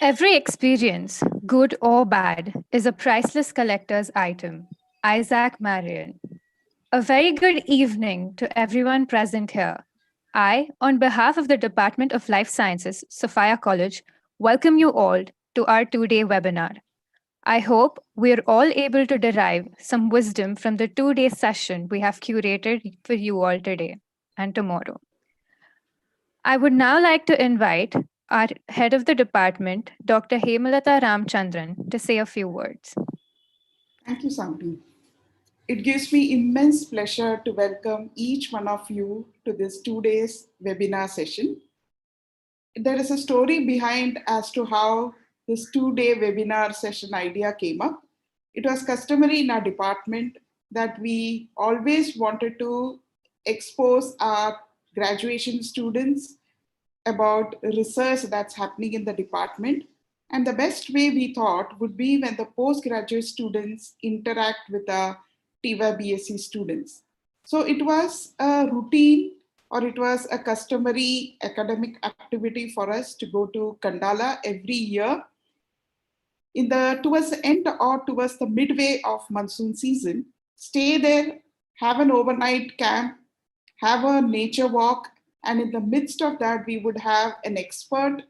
Every experience, good or bad, is a priceless collector's item. Isaac Marion. A very good evening to everyone present here. I, on behalf of the Department of Life Sciences, Sophia College, welcome you all to our two-day webinar. I hope we're all able to derive some wisdom from the two-day session we have curated for you all today and tomorrow. I would now like to invite our head of the department, Dr. Hemalata Ramchandran, to say a few words. Thank you, Santi. It gives me immense pleasure to welcome each one of you to this 2 days webinar session. There is a story behind as to how this 2-day webinar session idea came up. It was customary in our department that we always wanted to expose our graduation students about research that's happening in the department. And the best way we thought would be when the postgraduate students interact with the TIVA BSc students. So it was a routine or it was a customary academic activity for us to go to Kandala every year. Towards the end or towards the midway of monsoon season, stay there, have an overnight camp, have a nature walk, and in the midst of that, we would have an expert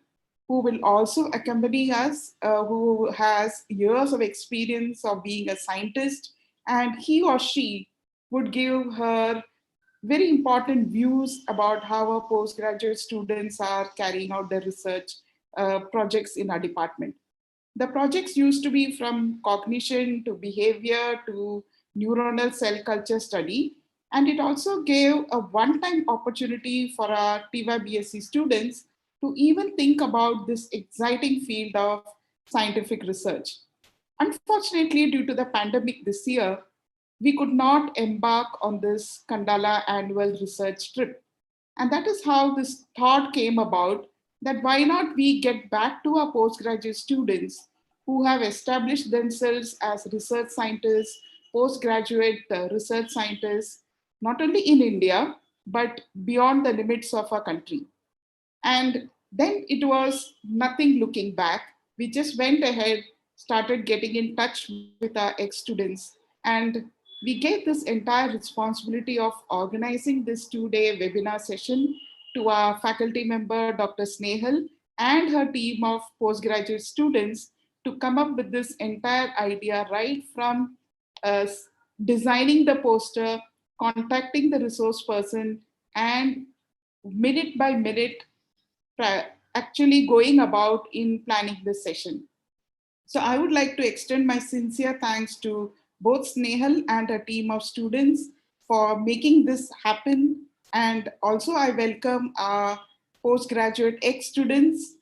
who will also accompany us, who has years of experience of being a scientist, and he or she would give her very important views about how our postgraduate students are carrying out their research projects in our department. The projects used to be from cognition to behavior to neuronal cell culture study. And it also gave a one-time opportunity for our TIVA BSc students to even think about this exciting field of scientific research. Unfortunately, due to the pandemic this year, we could not embark on this Kandala annual research trip. And that is how this thought came about, that why not we get back to our postgraduate students who have established themselves as research scientists, postgraduate research scientists, not only in India, but beyond the limits of our country. And then it was nothing looking back. We just went ahead, started getting in touch with our ex-students, and we gave this entire responsibility of organizing this 2-day webinar session to our faculty member, Dr. Snehal, and her team of postgraduate students to come up with this entire idea right from designing the poster, contacting the resource person, and minute by minute, actually going about in planning this session. So I would like to extend my sincere thanks to both Snehal and a team of students for making this happen. And also I welcome our postgraduate ex-students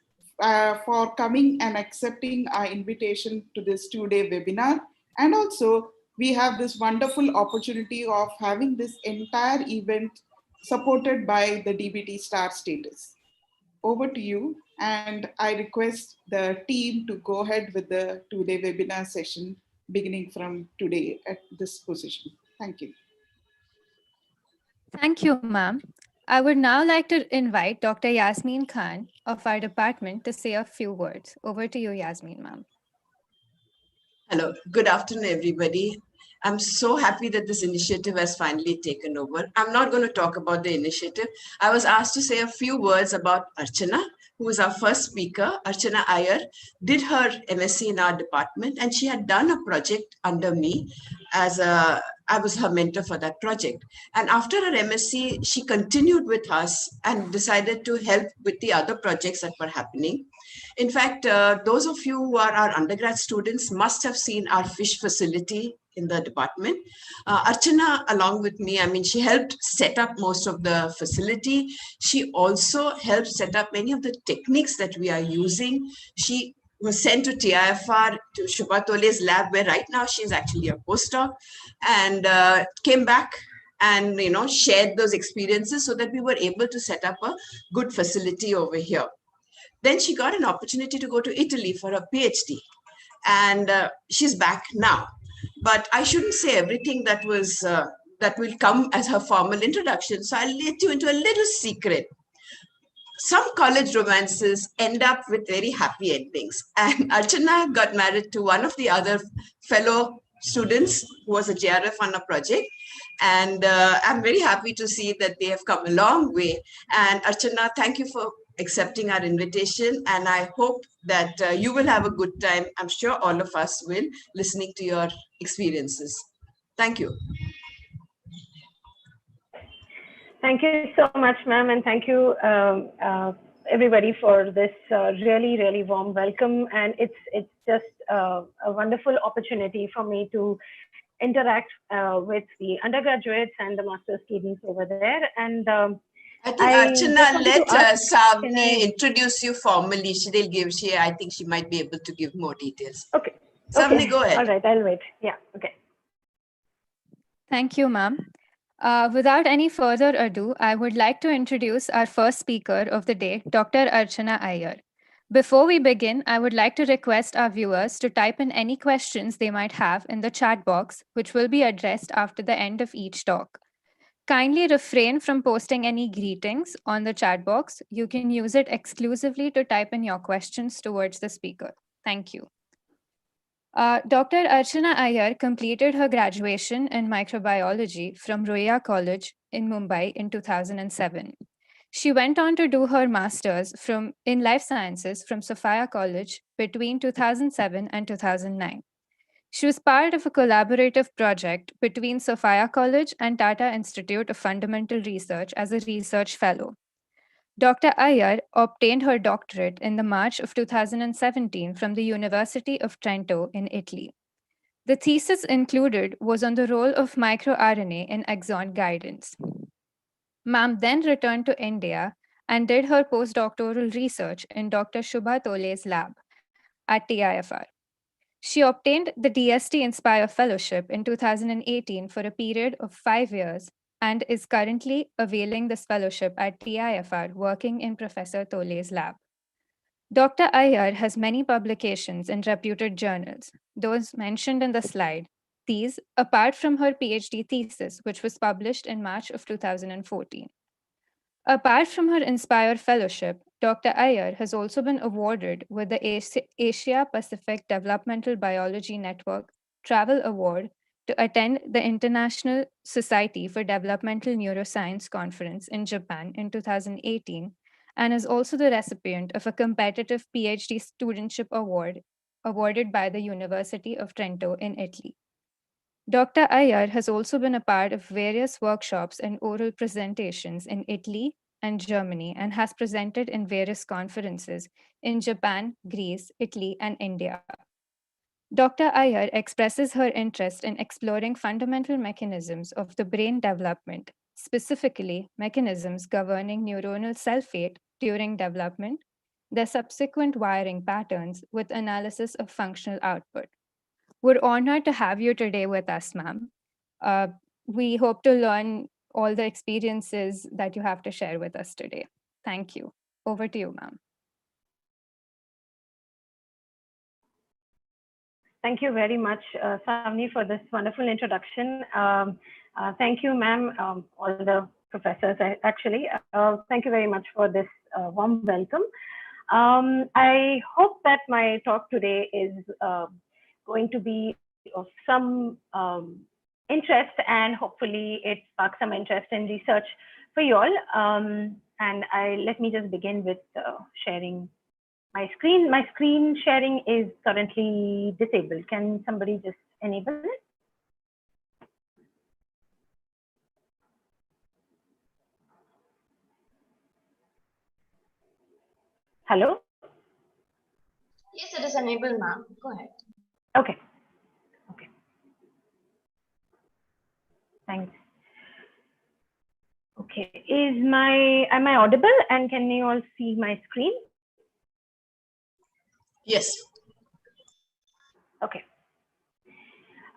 for coming and accepting our invitation to this 2-day webinar. And also we have this wonderful opportunity of having this entire event supported by the DBT Star status. Over to you, and I request the team to go ahead with the 2-day webinar session beginning from today at this position. Thank you. Thank you, ma'am. I would now like to invite Dr. Yasmin Khan of our department to say a few words. Over to you, Yasmin, ma'am. Hello, good afternoon, everybody. I'm so happy that this initiative has finally taken over. I'm not going to talk about the initiative. I was asked to say a few words about Archana, who is our first speaker. Archana Iyer did her MSc in our department, and she had done a project under me I was her mentor for that project. And after her MSc, she continued with us and decided to help with the other projects that were happening. In fact, those of you who are our undergrad students must have seen our fish facility in the department. Archana, along with me, she helped set up most of the facility. She also helped set up many of the techniques that we are using. She was sent to TIFR, to Shubha Tole's lab, where right now she's actually a postdoc, and came back and shared those experiences so that we were able to set up a good facility over here. Then she got an opportunity to go to Italy for a PhD, and she's back now. But I shouldn't say everything that will come as her formal introduction, so I'll let you into a little secret. some college romances end up with very happy endings. And Archana got married to one of the other fellow students who was a JRF on a project. And I'm very happy to see that they have come a long way. And Archana, thank you for accepting our invitation. And I hope that you will have a good time. I'm sure all of us will, listening to your experiences. Thank you. Thank you so much, ma'am, and thank you everybody for this really, really warm welcome. And it's just a wonderful opportunity for me to interact with the undergraduates and the master's students over there. And I think Archana, let Savni introduce you formally. I think she might be able to give more details. Okay. Savni, okay. Go ahead. All right, I'll wait. Yeah, okay. Thank you, ma'am. Without any further ado, I would like to introduce our first speaker of the day, Dr. Archana Iyer. Before we begin, I would like to request our viewers to type in any questions they might have in the chat box, which will be addressed after the end of each talk. Kindly refrain from posting any greetings on the chat box. You can use it exclusively to type in your questions towards the speaker. Thank you. Dr. Archana Iyer completed her graduation in microbiology from Roya College in Mumbai in 2007. She went on to do her master's in life sciences from Sophia College between 2007 and 2009. She was part of a collaborative project between Sophia College and Tata Institute of Fundamental Research as a research fellow. Dr. Iyer obtained her doctorate in the March of 2017 from the University of Trento in Italy. The thesis included was on the role of microRNA in exon guidance. Ma'am then returned to India and did her postdoctoral research in Dr. Shubha Tole's lab at TIFR. She obtained the DST Inspire Fellowship in 2018 for a period of 5 years and is currently availing this fellowship at TIFR, working in Professor Tole's lab. Dr. Iyer has many publications in reputed journals, those mentioned in the slide. These, apart from her PhD thesis, which was published in March of 2014. Apart from her Inspire Fellowship, Dr. Iyer has also been awarded with the Asia Pacific Developmental Biology Network Travel Award to attend the International Society for Developmental Neuroscience Conference in Japan in 2018, and is also the recipient of a competitive PhD studentship award awarded by the University of Trento in Italy. Dr. Iyer has also been a part of various workshops and oral presentations in Italy and Germany, and has presented in various conferences in Japan, Greece, Italy, and India. Dr. Iyer expresses her interest in exploring fundamental mechanisms of the brain development, specifically mechanisms governing neuronal cell fate during development, their subsequent wiring patterns with analysis of functional output. We're honored to have you today with us, ma'am. We hope to learn all the experiences that you have to share with us today. Thank you. Over to you, ma'am. Thank you very much, Savni, for this wonderful introduction. Thank you, ma'am, all the professors, actually. Thank you very much for this warm welcome. I hope that my talk today is going to be of some interest, and hopefully it sparks some interest in research for you all. And let me just begin with sharing my screen. My screen sharing is currently disabled. Can somebody just enable it? Hello? Yes, it is enabled, ma'am. Go ahead. Okay. Okay. Thanks. Okay. Am I audible, and can you all see my screen? Yes. Okay.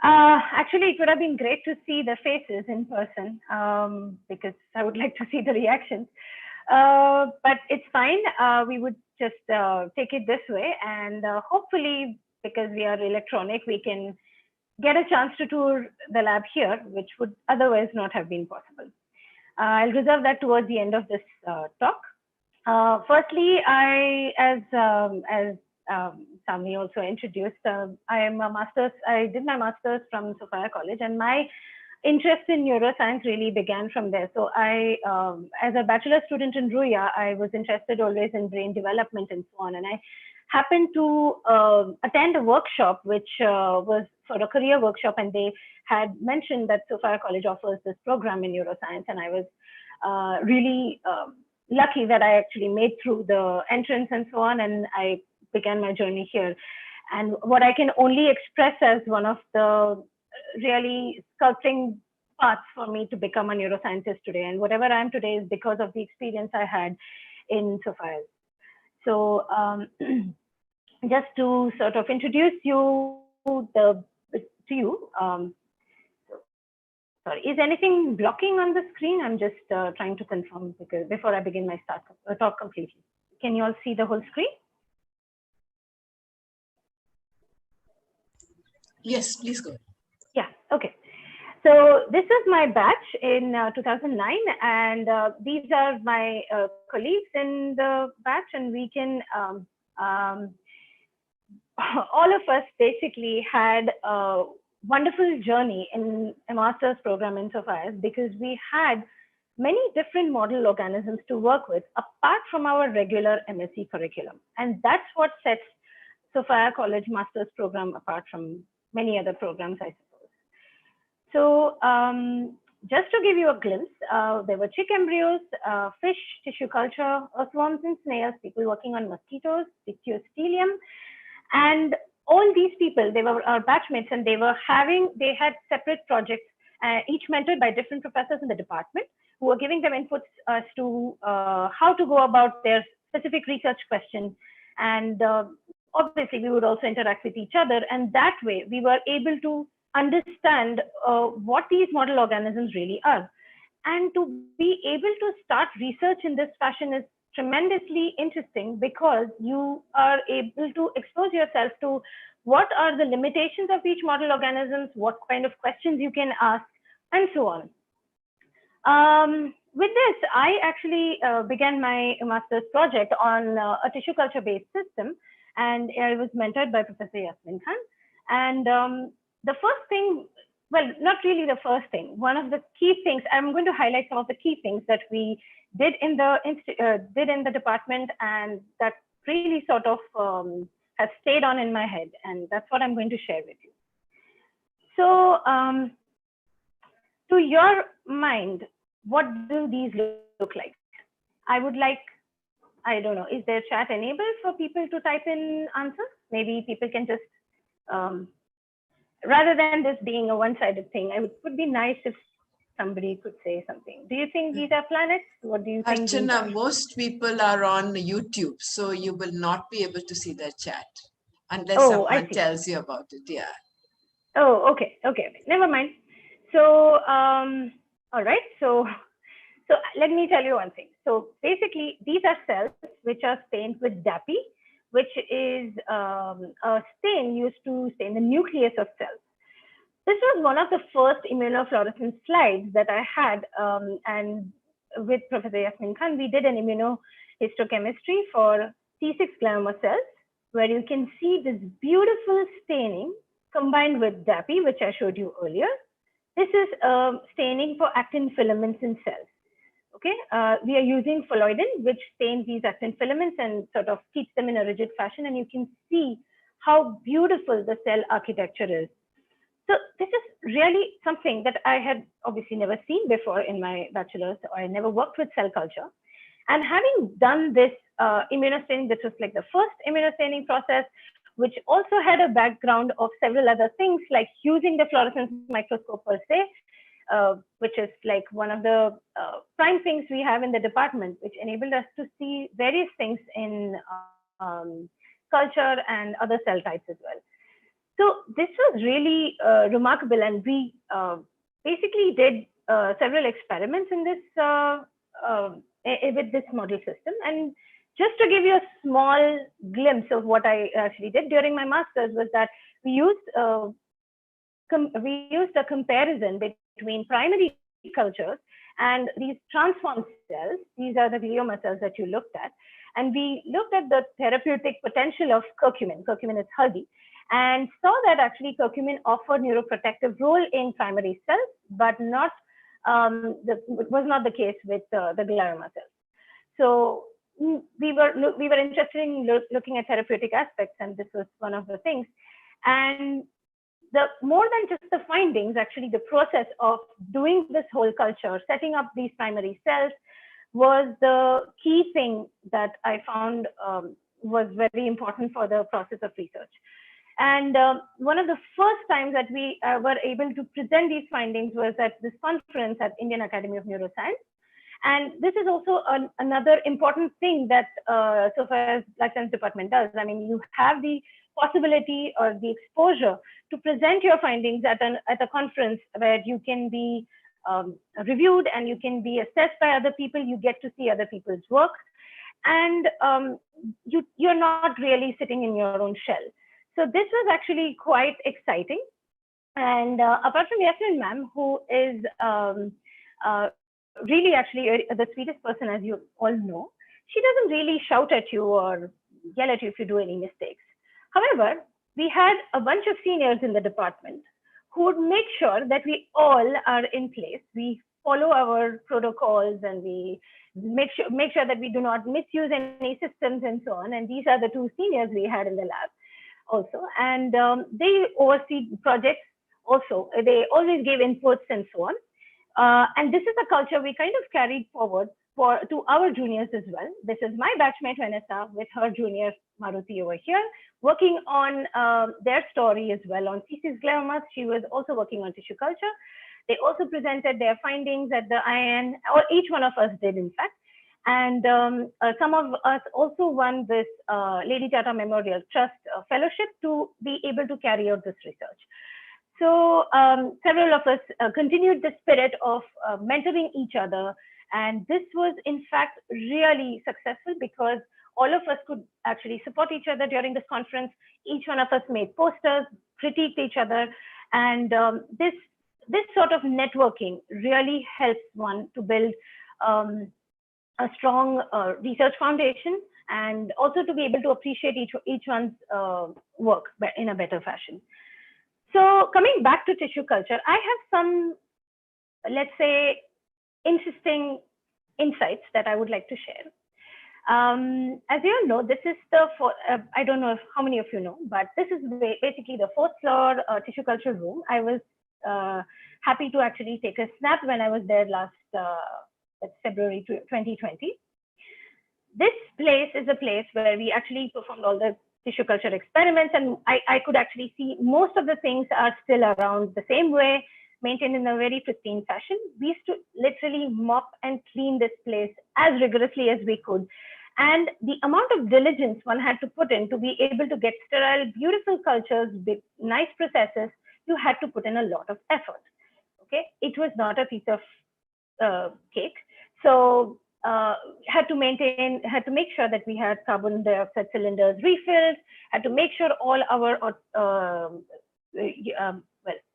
Actually, it would have been great to see the faces in person, because I would like to see the reactions. But it's fine. We would just take it this way, and hopefully, because we are electronic, we can get a chance to tour the lab here, which would otherwise not have been possible. I'll reserve that towards the end of this talk. Firstly, as Sami also introduced, I am a master's. I did my master's from Sophia College, and my interest in neuroscience really began from there. So as a bachelor student in Ruya, I was interested always in brain development and so on. And I happened to attend a workshop, which was for a career workshop, and they had mentioned that Sophia College offers this program in neuroscience, and I was really lucky that I actually made through the entrance and so on, and I began my journey here. And what I can only express as one of the really sculpting paths for me to become a neuroscientist today, and whatever I am today is because of the experience I had in Sophia. So just to sort of introduce you to you. Sorry, is anything blocking on the screen? I'm just trying to confirm because before I begin my talk completely. Can you all see the whole screen? Yes, please go. Yeah, okay. So this is my batch in 2009, and these are my colleagues in the batch, and we can, all of us basically had a wonderful journey in a master's program in Sophia because we had many different model organisms to work with apart from our regular MSc curriculum. And that's what sets Sophia College master's program apart from many other programs, I suppose. So just to give you a glimpse, there were chick embryos, fish, tissue culture, earthworms and snails, people working on mosquitoes, Dictyostelium, and all these people, they were our batchmates, and they had separate projects, each mentored by different professors in the department who were giving them inputs as to how to go about their specific research question. And obviously, we would also interact with each other, and that way we were able to understand what these model organisms really are. And to be able to start research in this fashion is tremendously interesting because you are able to expose yourself to what are the limitations of each model organisms, what kind of questions you can ask, and so on. With this, I actually began my master's project on a tissue culture based system, and I was mentored by Professor Yasmin Khan. And the first thing, well, not really the first thing, one of the key things, I'm going to highlight some of the key things that we did in the department, and that really sort of has stayed on in my head, and that's what I'm going to share with you. So to your mind, what do these look like? I would like, I don't know, is there chat enabled for people to type in answers? Maybe people can just, rather than this being a one-sided thing, it would be nice if somebody could say something. Do you think these are planets? What do you think? Archana, most people are on YouTube, so you will not be able to see their chat unless someone tells you about it. Yeah. Oh, okay. Never mind. So, all right. So let me tell you one thing. So basically, these are cells which are stained with DAPI, which is a stain used to stain the nucleus of cells. This was one of the first immunofluorescence slides that I had, and with Professor Yasmin Khan, we did an immunohistochemistry for T6 glioma cells, where you can see this beautiful staining combined with DAPI, which I showed you earlier. This is staining for actin filaments in cells. Okay, we are using phalloidin, which stains these actin filaments and sort of keeps them in a rigid fashion, and you can see how beautiful the cell architecture is. So this is really something that I had obviously never seen before in my bachelor's, or I never worked with cell culture. And having done this immunostaining, this was like the first immunostaining process, which also had a background of several other things like using the fluorescence microscope per se, which is like one of the prime things we have in the department, which enabled us to see various things in culture and other cell types as well. So this was really remarkable, and we basically did several experiments in this with this model system. And just to give you a small glimpse of what I actually did during my master's was that we used a comparison between primary cultures And these transformed cells, these are the glioma cells that you looked at. And we looked at the therapeutic potential of curcumin. Curcumin is healthy, and saw that actually curcumin offered neuroprotective role in primary cells, but not was not the case with the glioma cells. So we were interested in looking at therapeutic aspects, and this was one of the things. And the more than just the findings, actually the process of doing this whole culture, setting up these primary cells, was the key thing that I found was very important for the process of research. And one of the first times that we were able to present these findings was at this conference at Indian Academy of Neuroscience. And this is also another important thing that SOFA's Life Science Department does. I mean, you have the possibility or the exposure to present your findings at a conference where you can be reviewed and you can be assessed by other people. You get to see other people's work, and you're not really sitting in your own shell. So this was actually quite exciting. And apart from Yasmin ma'am, who is really actually the sweetest person, as you all know, she doesn't really shout at you or yell at you if you do any mistakes. However, we had a bunch of seniors in the department who would make sure that we all are in place. We follow our protocols, and we make sure that we do not misuse any systems and so on. And these are the two seniors we had in the lab also. And they oversee projects also. They always gave inputs and so on. And this is a culture we kind of carried forward to our juniors as well. This is my batchmate Vanessa with her junior Maruti over here, working on their story as well on feces gliomas. She was also working on tissue culture. They also presented their findings at the IN, or each one of us did in fact. And some of us also won this Lady Tata Memorial Trust Fellowship to be able to carry out this research. So several of us continued the spirit of mentoring each other. And this was in fact really successful because all of us could actually support each other during this conference. Each one of us made posters, critiqued each other. And this sort of networking really helps one to build a strong research foundation, and also to be able to appreciate each one's work in a better fashion. So coming back to tissue culture, I have some, let's say, interesting insights that I would like to share. As you all know, this is the, I don't know how many of you know, but this is basically the 4th floor tissue culture room. I was happy to actually take a snap when I was there last February 2020. This place is a place where we actually performed all the tissue culture experiments, and I could actually see most of the things are still around the same way, maintained in a very pristine fashion. We used to literally mop and clean this place as rigorously as we could. And the amount of diligence one had to put in to be able to get sterile, beautiful cultures with nice processes, you had to put in a lot of effort. Okay, it was not a piece of cake. So had to make sure that we had carbon dioxide cylinders refilled, had to make sure all our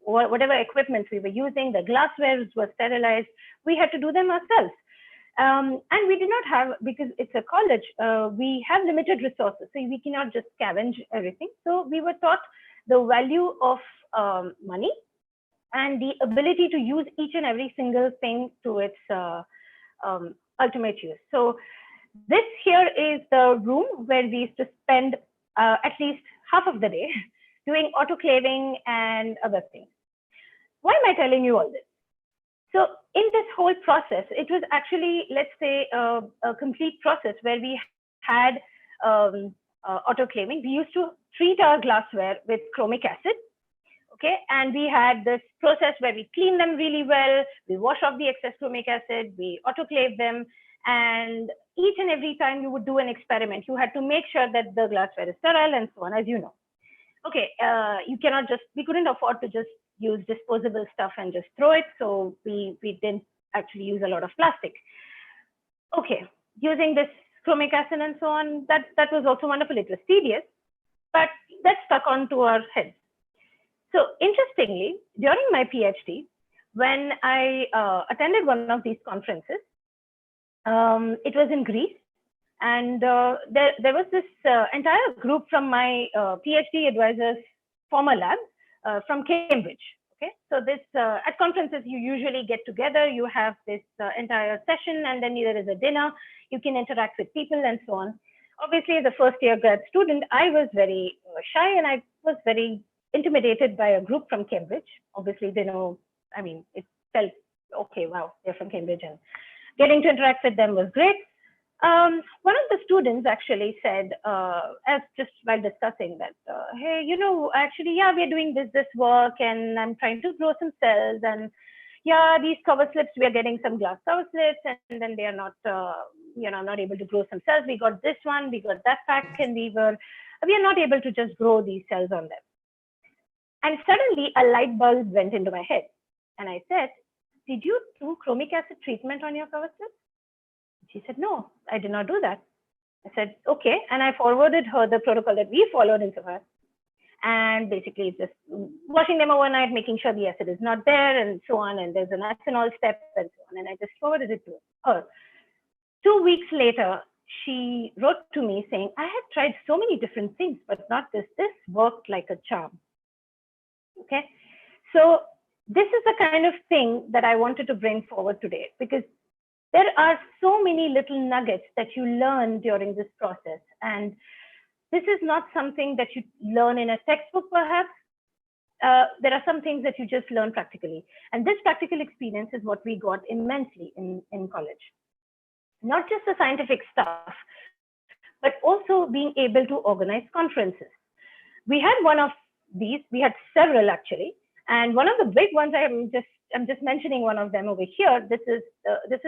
whatever equipment we were using, the glassware was sterilized. We had to do them ourselves. And we did not have, because it's a college, we have limited resources, so we cannot just scavenge everything. So we were taught the value of money and the ability to use each and every single thing to its ultimate use. So this here is the room where we used to spend at least half of the day doing autoclaving and other things. Why am I telling you all this? So in this whole process, it was actually, let's say, a complete process where we had autoclaving. We used to treat our glassware with chromic acid. Okay, and we had this process where we clean them really well, we wash off the excess chromic acid, we autoclave them, and each and every time you would do an experiment, you had to make sure that the glassware is sterile and so on, as you know. Okay, you cannot just, we couldn't afford to just use disposable stuff and just throw it, so we didn't actually use a lot of plastic. Okay, using this chromic acid and so on, that was also wonderful. It was tedious, but that stuck onto our heads. So interestingly, during my PhD, when I attended one of these conferences. It was in Greece, and there was this entire group from my PhD advisor's former lab from Cambridge. Okay, so this at conferences you usually get together, you have this entire session, and then there is a dinner. You can interact with people and so on. Obviously, as a first-year grad student, I was very shy, and I was very intimidated by a group from Cambridge. Obviously, they know. I mean, it felt okay. Wow, they're from Cambridge, and getting to interact with them was great. One of the students actually said, as just while discussing that, hey, you know, actually, yeah, we're doing this work, and I'm trying to grow some cells, and yeah, these cover slips, we are getting some glass cover slips, and then they are not, not able to grow some cells. We got this one, we got that pack, and we are not able to just grow these cells on them. And suddenly a light bulb went into my head, and I said, did you do chromic acid treatment on your cover slips? She said, no, I did not do that. I said, okay. And I forwarded her the protocol that we followed in Savannah. And basically it's just washing them overnight, making sure the acid is not there and so on. And there's an ethanol step and so on. And I just forwarded it to her. 2 weeks later, she wrote to me saying, I had tried so many different things, but not this. This worked like a charm. Okay. So this is the kind of thing that I wanted to bring forward today, because there are so many little nuggets that you learn during this process. And this is not something that you learn in a textbook, perhaps. There are some things that you just learn practically. And this practical experience is what we got immensely in college. Not just the scientific stuff, but also being able to organize conferences. We had one of these, we had several actually. And one of the big ones, I'm just mentioning one of them over here. This is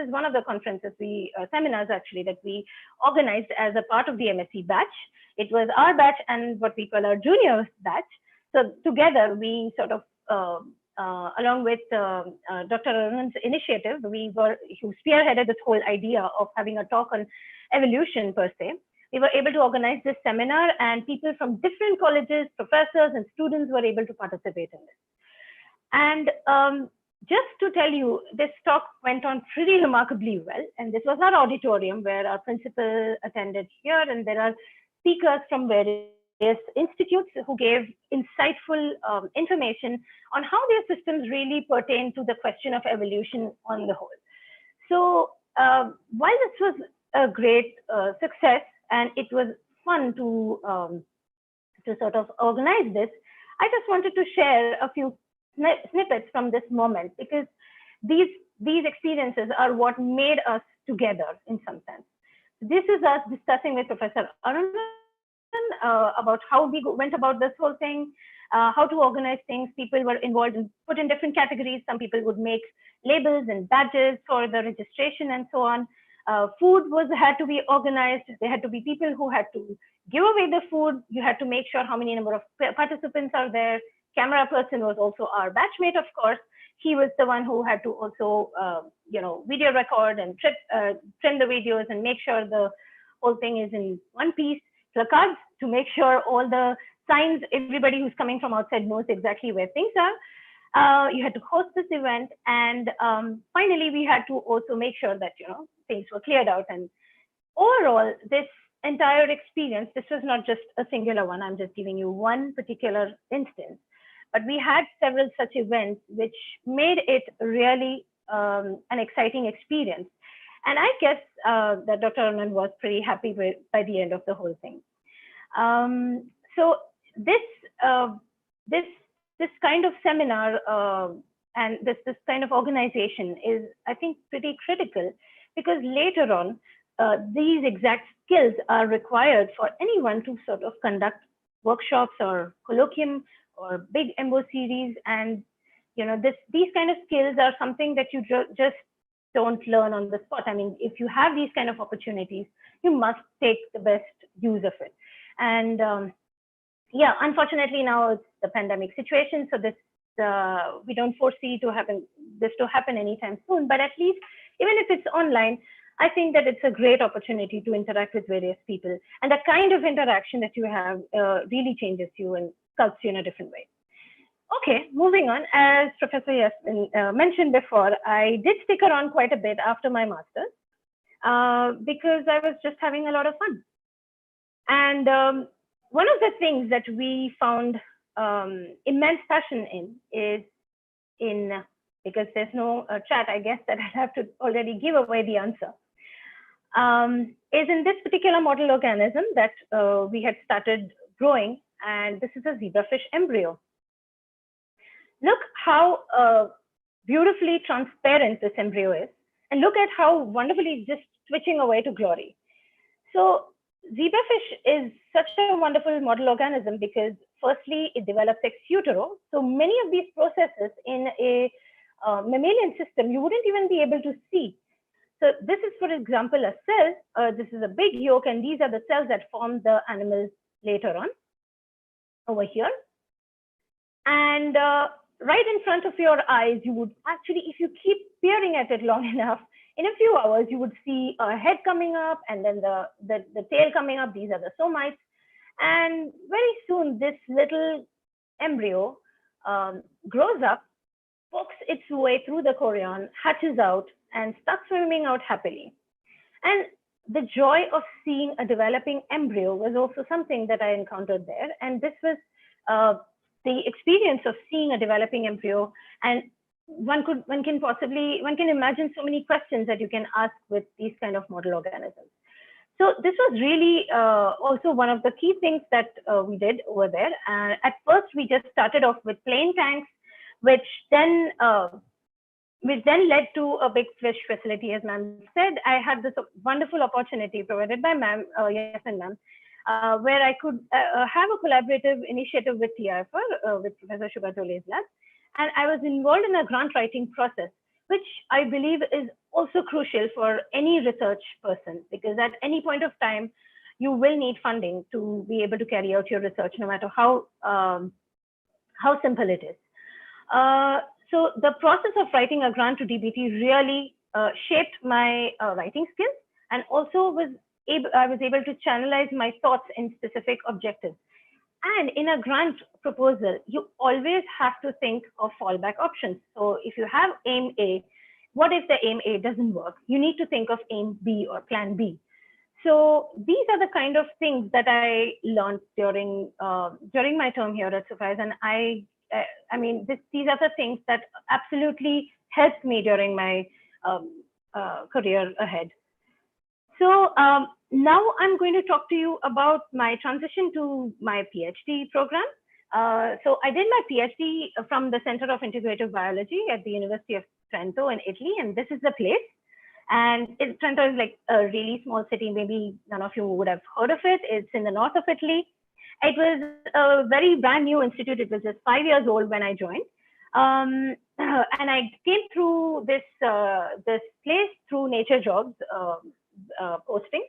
one of the conferences seminars actually that we organized as a part of the MSc batch. It was our batch and what we call our junior batch. So together we sort of, along with Dr. Arun's initiative, who spearheaded this whole idea of having a talk on evolution per se. We were able to organize this seminar, and people from different colleges, professors and students were able to participate in this. And just to tell you, this talk went on pretty remarkably well. And this was our auditorium where our principal attended here, and there are speakers from various institutes who gave insightful information on how their systems really pertain to the question of evolution on the whole. So while this was a great success and it was fun to sort of organize this, I just wanted to share a few snippets from this moment, because these experiences are what made us together in some sense. This is us discussing with Professor Arun about how we went about this whole thing, how to organize things. People were involved and put in different categories. Some people would make labels and badges for the registration and so on. Food had to be organized. There had to be people who had to give away the food. You had to make sure how many number of participants are there. Camera person was also our batchmate, of course. He was the one who had to also, video record and trim the videos and make sure the whole thing is in one piece. Placards to make sure all the signs, everybody who's coming from outside knows exactly where things are. You had to host this event, and finally we had to also make sure that things were cleared out. And overall, this entire experience, this was not just a singular one. I'm just giving you one particular instance. But we had several such events which made it really an exciting experience. And I guess that Dr. Arun was pretty happy with by the end of the whole thing. So this kind of seminar and this kind of organization is, I think, pretty critical, because later on, these exact skills are required for anyone to sort of conduct workshops or colloquium or big MBO series. And these kind of skills are something that you just don't learn on the spot. I mean, if you have these kind of opportunities, you must take the best use of it. And yeah, unfortunately now it's the pandemic situation, so this we don't foresee this to happen anytime soon. But at least, even if it's online, I think that it's a great opportunity to interact with various people, and the kind of interaction that you have really changes you and sculpts you in a different way. Okay, moving on. As Professor Yasmin mentioned before, I did stick around quite a bit after my master's because I was just having a lot of fun. And one of the things that we found immense passion in is because there's no chat, I guess that I have to already give away the answer, is in this particular model organism that we had started growing, and this is a zebrafish embryo. Look how beautifully transparent this embryo is, and look at how wonderfully it's just switching away to glory. So zebrafish is such a wonderful model organism because firstly, it develops ex utero. So many of these processes in a mammalian system, you wouldn't even be able to see. So this is, for example, a cell. This is a big yolk, and these are the cells that form the animal later on over here. And right in front of your eyes, you would actually, if you keep peering at it long enough, in a few hours, you would see a head coming up and then the tail coming up. These are the somites. And very soon, this little embryo grows up, pokes its way through the chorion, hatches out, and starts swimming out happily. And the joy of seeing a developing embryo was also something that I encountered there. And this was the experience of seeing a developing embryo. And one can imagine so many questions that you can ask with these kind of model organisms. So this was really also one of the key things that we did over there. At first, we just started off with plain tanks, which then led to a big fish facility, as ma'am said. I had this wonderful opportunity provided by ma'am, Yasmin ma'am, where I could have a collaborative initiative with TIFR, with Professor Shubhatole's lab. And I was involved in a grant writing process, which I believe is also crucial for any research person, because at any point of time, you will need funding to be able to carry out your research, no matter how simple it is. So the process of writing a grant to DBT really shaped my writing skills, and also I was able to channelize my thoughts in specific objectives. And in a grant proposal, you always have to think of fallback options. So if you have aim A, what if the aim A doesn't work? You need to think of aim B or plan B. So these are the kind of things that I learned during my term here at Suffice. And I mean, these are the things that absolutely helped me during my career ahead. So now I'm going to talk to you about my transition to my PhD program. So I did my PhD from the Center of Integrative Biology at the University of Trento in Italy, and this is the place. And Trento is like a really small city. Maybe none of you would have heard of it. It's in the north of Italy. It was a very brand new institute. It was just 5 years old when I joined. And I came through this place through Nature Jobs posting.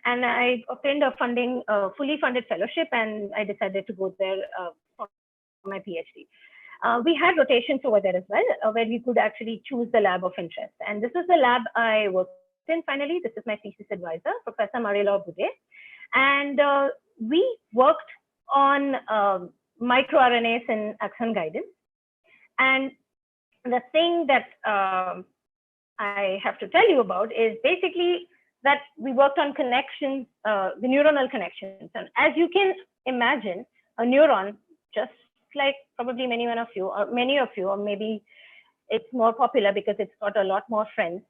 And I obtained a fully funded fellowship, and I decided to go there for my PhD. We had rotations over there as well, where we could actually choose the lab of interest. And this is the lab I worked in finally. This is my thesis advisor, Professor Marie-Laure Boudet. And we worked on microRNAs and axon guidance. And the thing that I have to tell you about is basically that we worked on connections, the neuronal connections. And as you can imagine, a neuron, just like probably many of you, or maybe it's more popular because it's got a lot more friends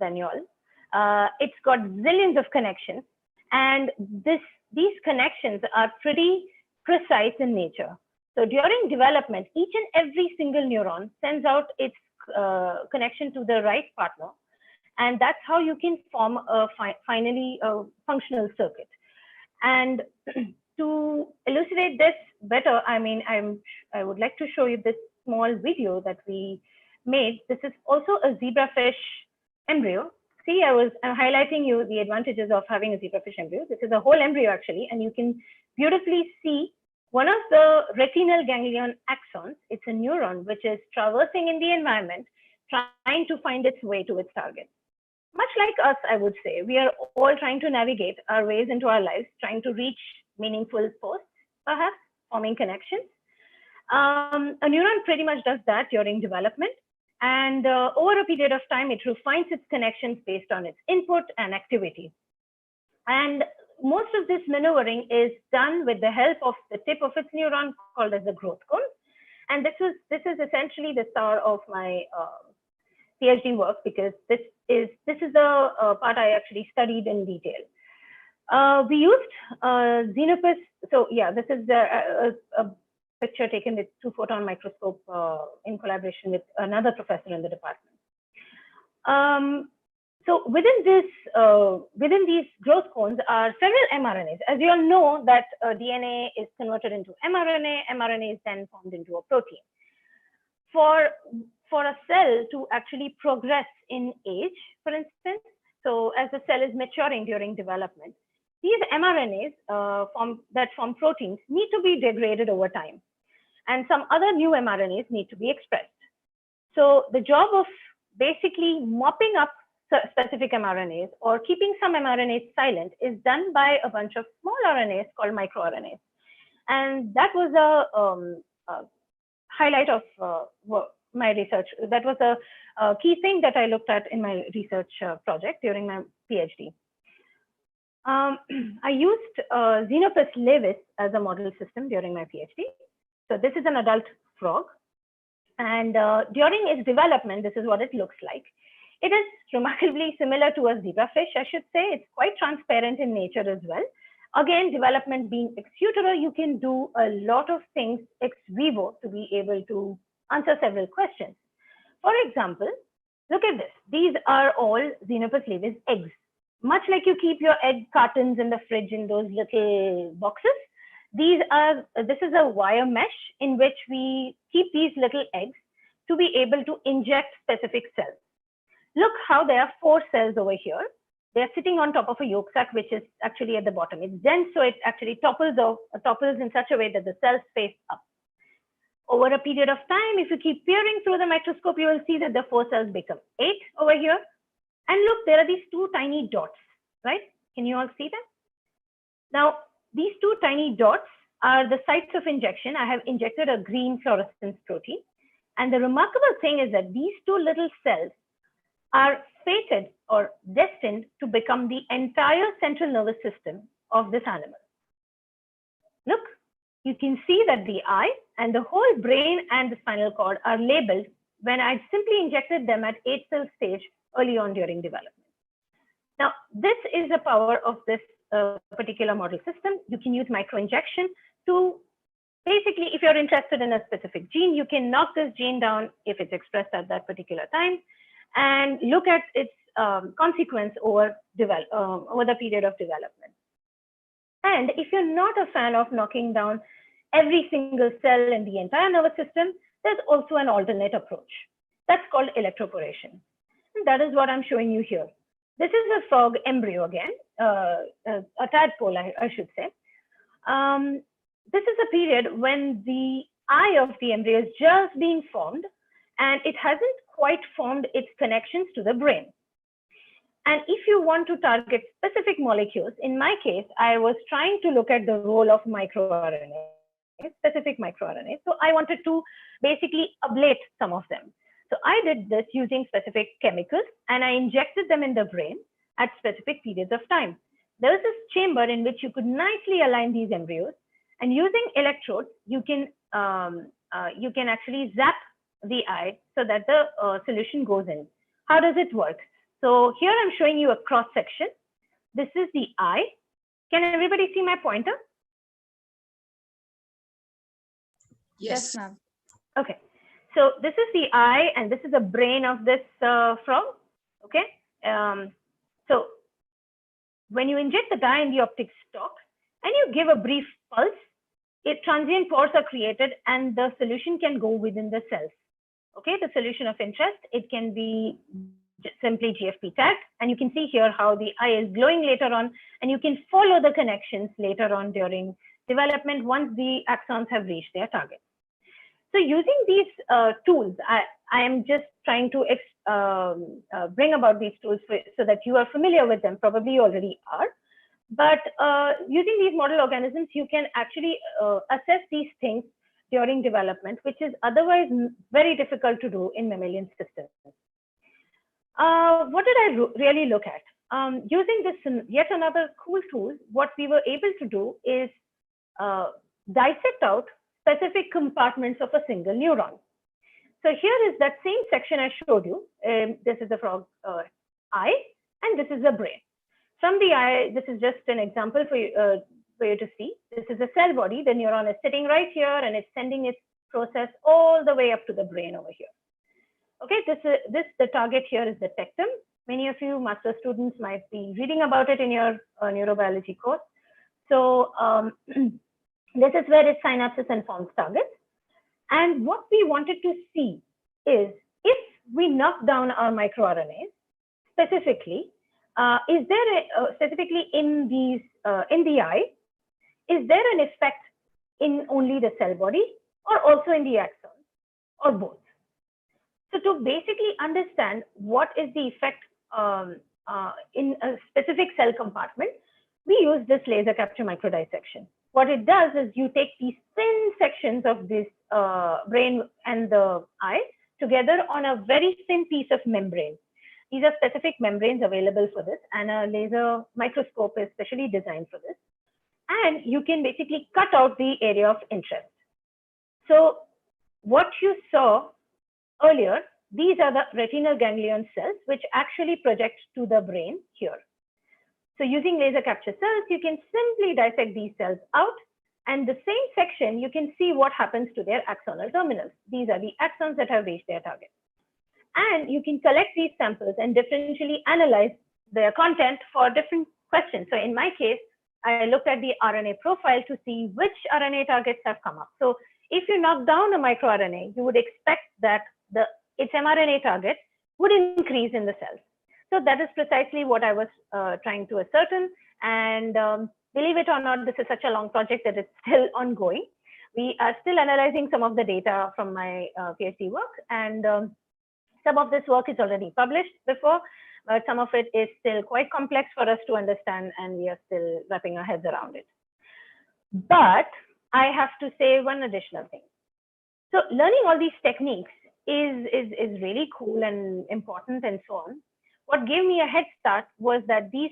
than you all. It's got zillions of connections, and these connections are pretty precise in nature. So during development, each and every single neuron sends out its connection to the right partner. And that's how you can form finally a functional circuit. And to elucidate this better, I mean, I would like to show you this small video that we made. This is also a zebrafish embryo. See, I'm highlighting you the advantages of having a zebrafish embryo. This is a whole embryo actually, and you can beautifully see one of the retinal ganglion axons. It's a neuron which is traversing in the environment, trying to find its way to its target. Much like us, I would say, we are all trying to navigate our ways into our lives, trying to reach meaningful posts, perhaps forming connections. A neuron pretty much does that during development. And over a period of time, it refines its connections based on its input and activity. And most of this maneuvering is done with the help of the tip of its neuron called as the growth cone. And this is essentially the star of my PhD work, because this is the part I actually studied in detail. We used Xenopus. So yeah, this is a picture taken with 2-photon microscope in collaboration with another professor in the department. So within these growth cones are several mRNAs. As you all know, that DNA is converted into mRNA. mRNA is then formed into a protein. For a cell to actually progress in age, for instance, so as the cell is maturing during development, these mRNAs that form proteins need to be degraded over time. And some other new mRNAs need to be expressed. So the job of basically mopping up specific mRNAs or keeping some mRNAs silent is done by a bunch of small RNAs called microRNAs. And that was a highlight of my research. That was a key thing that I looked at in my research project during my PhD. I used Xenopus laevis as a model system during my PhD. So this is an adult frog. And during its development, this is what it looks like. It is remarkably similar to a zebrafish, I should say. It's quite transparent in nature as well. Again, development being ex utero, you can do a lot of things ex vivo to be able to answer several questions. For example, look at this. These are all Xenopus laevis eggs. Much like you keep your egg cartons in the fridge in those little boxes, this is a wire mesh in which we keep these little eggs to be able to inject specific cells. Look how there are 4 cells over here. They're sitting on top of a yolk sac, which is actually at the bottom. It's dense, so it actually topples in such a way that the cells face up. Over a period of time, if you keep peering through the microscope, you will see that the 4 cells become 8 over here. And look, there are these 2 tiny dots, right? Can you all see them? Now, these 2 tiny dots are the sites of injection. I have injected a green fluorescence protein. And the remarkable thing is that these 2 little cells are fated or destined to become the entire central nervous system of this animal. Look, you can see that the eye and the whole brain and the spinal cord are labeled when I simply injected them at 8-cell stage early on during development. Now, this is the power of this particular model system. You can use microinjection to basically, if you're interested in a specific gene, you can knock this gene down if it's expressed at that particular time and look at its consequence over the period of development. And if you're not a fan of knocking down every single cell in the entire nervous system, there's also an alternate approach. That's called electroporation. And that is what I'm showing you here. This is a frog embryo again, a tadpole, I should say. This is a period when the eye of the embryo is just being formed and it hasn't quite formed its connections to the brain. And if you want to target specific molecules, in my case, I was trying to look at the role of microRNA, specific microRNA. So I wanted to basically ablate some of them. So I did this using specific chemicals and I injected them in the brain at specific periods of time. There was this chamber in which you could nicely align these embryos, and using electrodes, you can actually zap the eye so that the solution goes in. How does it work? So here I'm showing you a cross section. This is the eye. Can everybody see my pointer? Yes. ma'am. Okay. So this is the eye and this is the brain of this frog. Okay. So when you inject the dye in the optic stalk and you give a brief pulse, transient pores are created and the solution can go within the cells. Okay, the solution of interest, it can be simply GFP tagged, and you can see here how the eye is glowing later on, and you can follow the connections later on during development once the axons have reached their target. So using these tools, I am just trying to bring about these tools so that you are familiar with them. Probably you already are. But using these model organisms, you can actually assess these things during development, which is otherwise very difficult to do in mammalian systems. What did I really look at? Using this yet another cool tool, what we were able to do is dissect out specific compartments of a single neuron. So here is that same section I showed you. This is the frog eye, and this is the brain. From the eye, this is just an example for you to see. This is a cell body. The neuron is sitting right here, and it's sending its process all the way up to the brain over here. Okay, the target here is the tectum. Many of you master students might be reading about it in your neurobiology course. So this is where its synapses and forms targets. And what we wanted to see is if we knock down our microRNAs, specifically, is there specifically in the eye, is there an effect in only the cell body or also in the axon or both? So to basically understand what is the effect in a specific cell compartment, we use this laser capture microdissection. What it does is you take these thin sections of this brain and the eye together on a very thin piece of membrane. These are specific membranes available for this, and a laser microscope is specially designed for this. And you can basically cut out the area of interest. So what you saw earlier, these are the retinal ganglion cells, which actually project to the brain here. So using laser capture cells, you can simply dissect these cells out, and the same section, you can see what happens to their axonal terminals. These are the axons that have reached their target. And you can collect these samples and differentially analyze their content for different questions. So in my case, I looked at the RNA profile to see which RNA targets have come up. So if you knock down a microRNA, you would expect that its mRNA target would increase in the cells. So that is precisely what I was trying to ascertain. And believe it or not, this is such a long project that it's still ongoing. We are still analyzing some of the data from my PhD work, and some of this work is already published before, but some of it is still quite complex for us to understand, and we are still wrapping our heads around it. But I have to say one additional thing. So learning all these techniques is really cool and important and so on. What gave me a head start was that these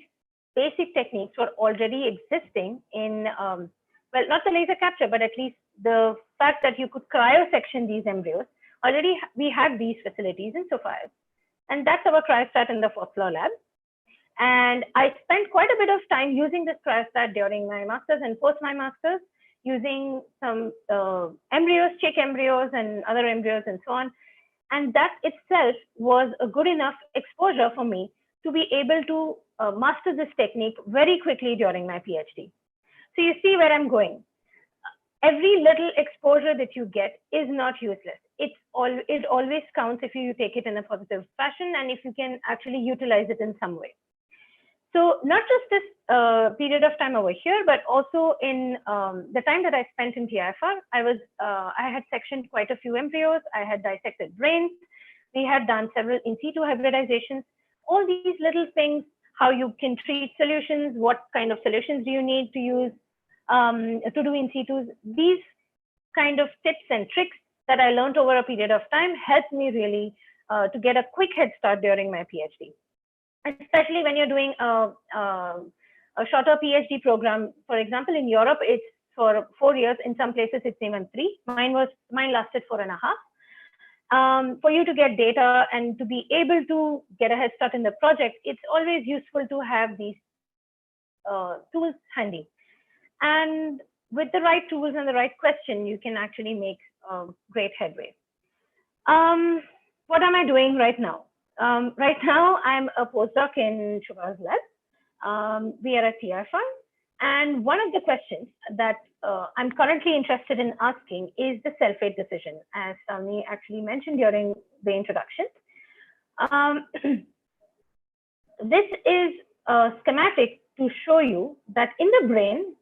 basic techniques were already existing in, well, not the laser capture, but at least the fact that you could cryosection these embryos. Already we had these facilities in SOPHIAS. And that's our cryostat in the fourth floor lab. And I spent quite a bit of time using this cryostat during my master's and post my master's, using some embryos, chick embryos and other embryos and so on. And that itself was a good enough exposure for me to be able to master this technique very quickly during my PhD. So you see where I'm going. Every little exposure that you get is not useless. It always counts if you take it in a positive fashion and if you can actually utilize it in some way. So not just this period of time over here, but also in the time that I spent in TIFR, I had sectioned quite a few embryos. I had dissected brains. We had done several in situ hybridizations. All these little things, how you can treat solutions, what kind of solutions do you need to use to do in situ. These kind of tips and tricks that I learned over a period of time helped me really to get a quick head start during my PhD. Especially when you're doing a shorter PhD program. For example, in Europe, it's for 4 years. In some places, it's even 3. Mine lasted 4.5. For you to get data and to be able to get a head start in the project, it's always useful to have these tools handy. And with the right tools and the right question, you can actually make great headway. What am I doing right now? Right now, I'm a postdoc in Shubha's lab. We are at TIFR. And one of the questions that I'm currently interested in asking is the self-fate decision, as Sami actually mentioned during the introduction. This is a schematic to show you that in the brain,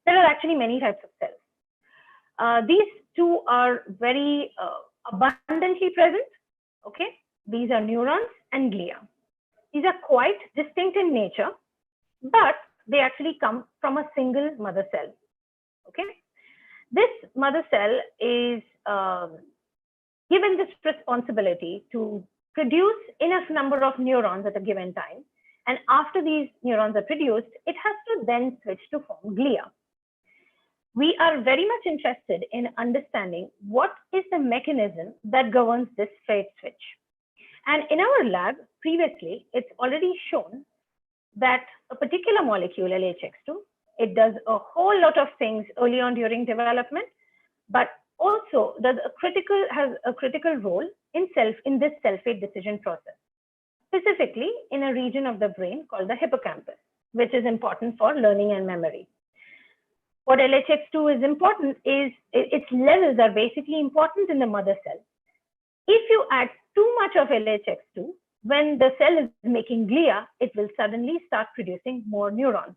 there are actually many types of cells. These two are very abundantly present, okay? These are neurons and glia. These are quite distinct in nature, but they actually come from a single mother cell, okay? This mother cell is given this responsibility to produce enough number of neurons at a given time. And after these neurons are produced, it has to then switch to form glia. We are very much interested in understanding what is the mechanism that governs this fate switch. And in our lab, previously, it's already shown that a particular molecule, LHX2, it does a whole lot of things early on during development, but also has a critical role in this cell-fate decision process, specifically in a region of the brain called the hippocampus, which is important for learning and memory. What LHX2 is important is its levels are basically important in the mother cell. If you add too much of LHX2, when the cell is making glia, it will suddenly start producing more neurons.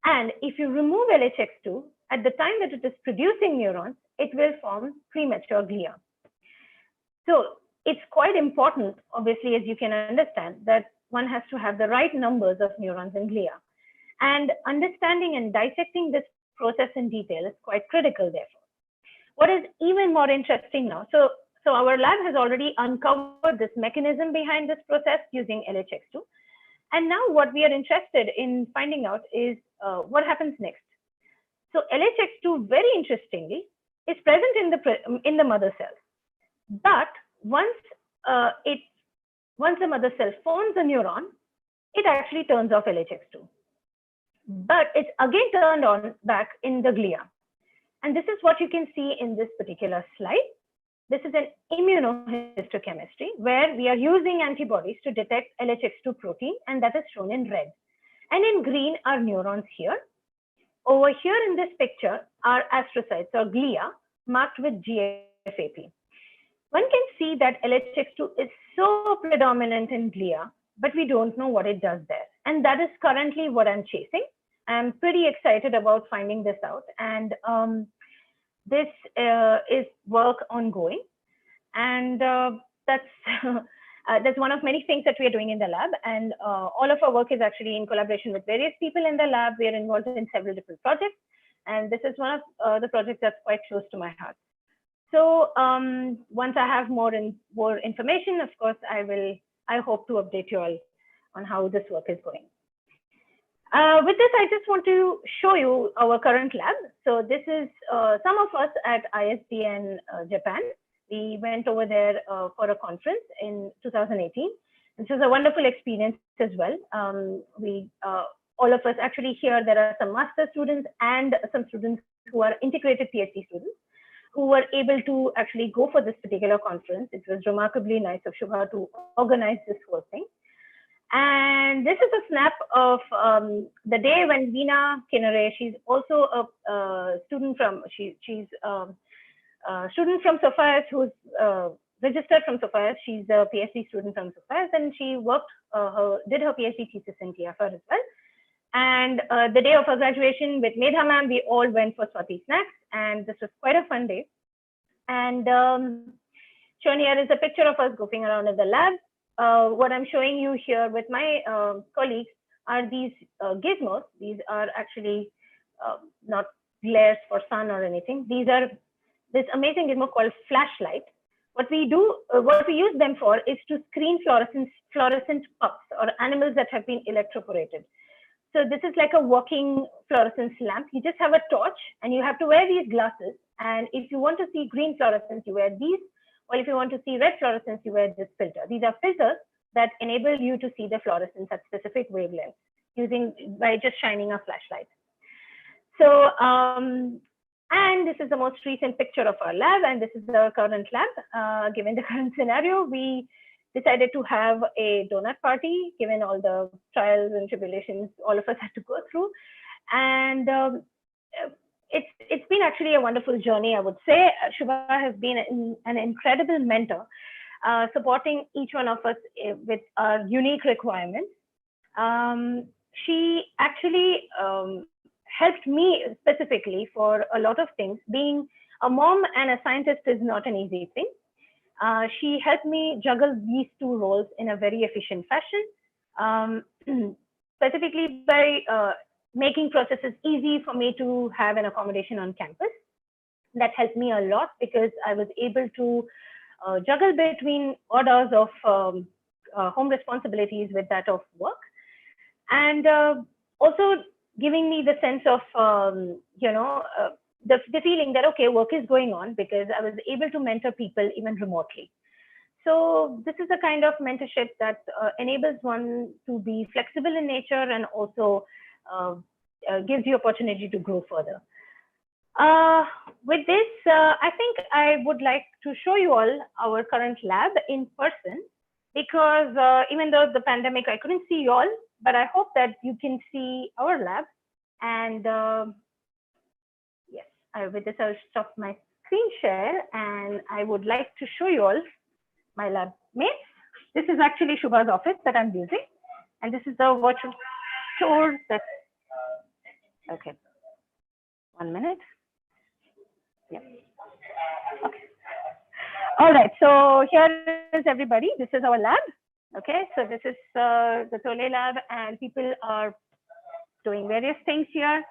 And if you remove LHX2, at the time that it is producing neurons, it will form premature glia. So it's quite important, obviously, as you can understand, that one has to have the right numbers of neurons and glia. And understanding and dissecting this process in detail is quite critical, therefore. What is even more interesting now, so our lab has already uncovered this mechanism behind this process using LHX2. And now what we are interested in finding out is what happens next. So LHX2, very interestingly, is present in the mother cell. But once the mother cell forms a neuron, it actually turns off LHX2. But it's again turned on back in the glia. And this is what you can see in this particular slide. This is an immunohistochemistry where we are using antibodies to detect LHX2 protein, and that is shown in red. And in green are neurons here. Over here in this picture are astrocytes or glia marked with GFAP. One can see that LHX2 is so predominant in glia, but we don't know what it does there. And that is currently what I'm chasing. I'm pretty excited about finding this out. And this is work ongoing. And that's one of many things that we are doing in the lab. And all of our work is actually in collaboration with various people in the lab. We are involved in several different projects. And this is one of the projects that's quite close to my heart. So once I have more information, of course, I hope to update you all on how this work is going. With this, I just want to show you our current lab. So this is some of us at ISDN Japan. We went over there for a conference in 2018. This was a wonderful experience as well. All of us actually here, there are some master students and some students who are integrated PhD students who were able to actually go for this particular conference. It was remarkably nice of Shubha to organize this whole thing. And this is a snap of the day when Veena Kinnare, she's also a student from, she's a student from Sophias who's registered from Sophias. She's a PhD student from Sophias, and she did her PhD thesis in TFR as well. And the day of her graduation with Medha ma'am, we all went for Swati snacks, and this was quite a fun day. And shown here is a picture of us goofing around in the lab. What I'm showing you here with my colleagues are these gizmos. These are actually not glares for sun or anything. These are this amazing gizmo called flashlight. What we use them for is to screen fluorescent pups or animals that have been electroporated. So this is like a walking fluorescence lamp. You just have a torch and you have to wear these glasses. And if you want to see green fluorescence, you wear these. Or if you want to see red fluorescence, you wear this filter. These are filters that enable you to see the fluorescence at specific wavelengths by just shining a flashlight. So, and this is the most recent picture of our lab, and this is our current lab. Given the current scenario, we decided to have a donut party, given all the trials and tribulations all of us had to go through. And it's been actually a wonderful journey, I would say. Shubha has been an incredible mentor, supporting each one of us with our unique requirements. She actually helped me specifically for a lot of things. Being a mom and a scientist is not an easy thing. She helped me juggle these two roles in a very efficient fashion, specifically by making processes easy for me to have an accommodation on campus. that helped me a lot because I was able to juggle between odd hours of home responsibilities with that of work, and also giving me the sense of the feeling that okay, work is going on because I was able to mentor people even remotely. So this is a kind of mentorship that enables one to be flexible in nature and also gives you opportunity to grow further. With this, I think I would like to show you all our current lab in person, because even though the pandemic, I couldn't see you all, but I hope that you can see our lab. And yes, with this, I'll stop my screen share, and I would like to show you all my lab mates. This is actually Shubha's office that I'm using, and this is the virtual tour that, okay, 1 minute. Yeah. Okay. All right, so here is everybody. This is our lab. Okay, so this is the Tole lab, and people are doing various things here.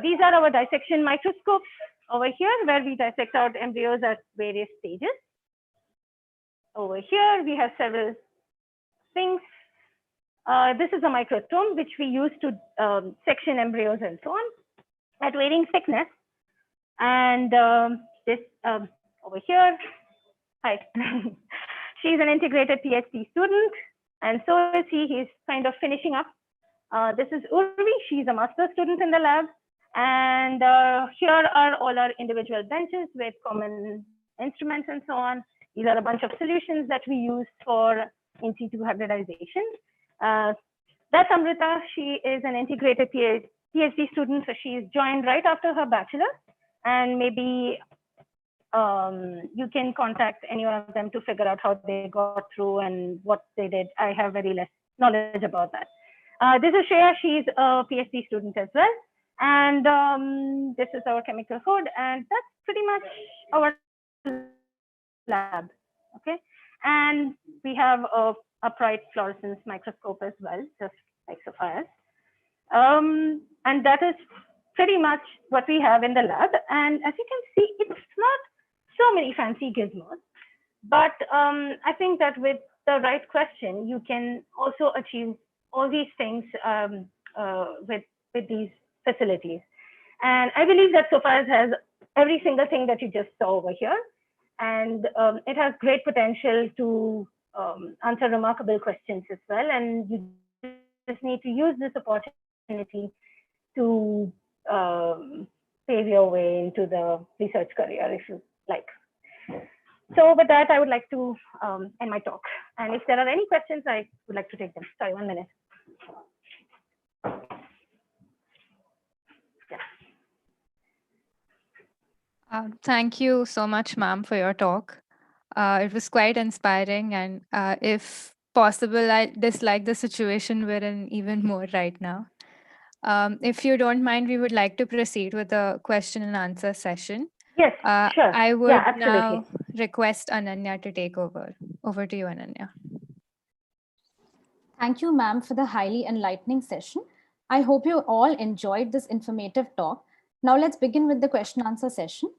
These are our dissection microscopes over here, where we dissect out embryos at various stages. Over here, we have several things. This is a microtome, which we use to section embryos and so on at varying thickness. And this over here, hi, she's an integrated PhD student, and so is he. He's kind of finishing up. This is Urvi. She's a master's student in the lab. And here are all our individual benches with common instruments and so on. These are a bunch of solutions that we use for in situ hybridization. That's Amrita. She is an integrated PhD student, so she's joined right after her bachelor. And maybe you can contact any one of them to figure out how they got through and what they did. I have very less knowledge about that. This is Shreya. She's a PhD student as well. And this is our chemical hood. And that's pretty much our lab. Okay. And we have a upright fluorescence microscope as well, just like Sophia's. And that is pretty much what we have in the lab. And as you can see, it's not so many fancy gizmos, but I think that with the right question, you can also achieve all these things with these facilities. And I believe that Sophia's has every single thing that you just saw over here. And it has great potential to answer remarkable questions as well. And you just need to use this opportunity to pave your way into the research career, if you like. So with that, I would like to end my talk. And if there are any questions, I would like to take them. Sorry, 1 minute. Thank you so much, ma'am, for your talk. It was quite inspiring, and if possible, I dislike the situation we're in even more right now. If you don't mind, we would like to proceed with the question and answer session. Yes, sure. I would Yeah, now request Ananya to take over. Over to you, Ananya. Thank you, ma'am, for the highly enlightening session. I hope you all enjoyed this informative talk. Now let's begin with the question answer session.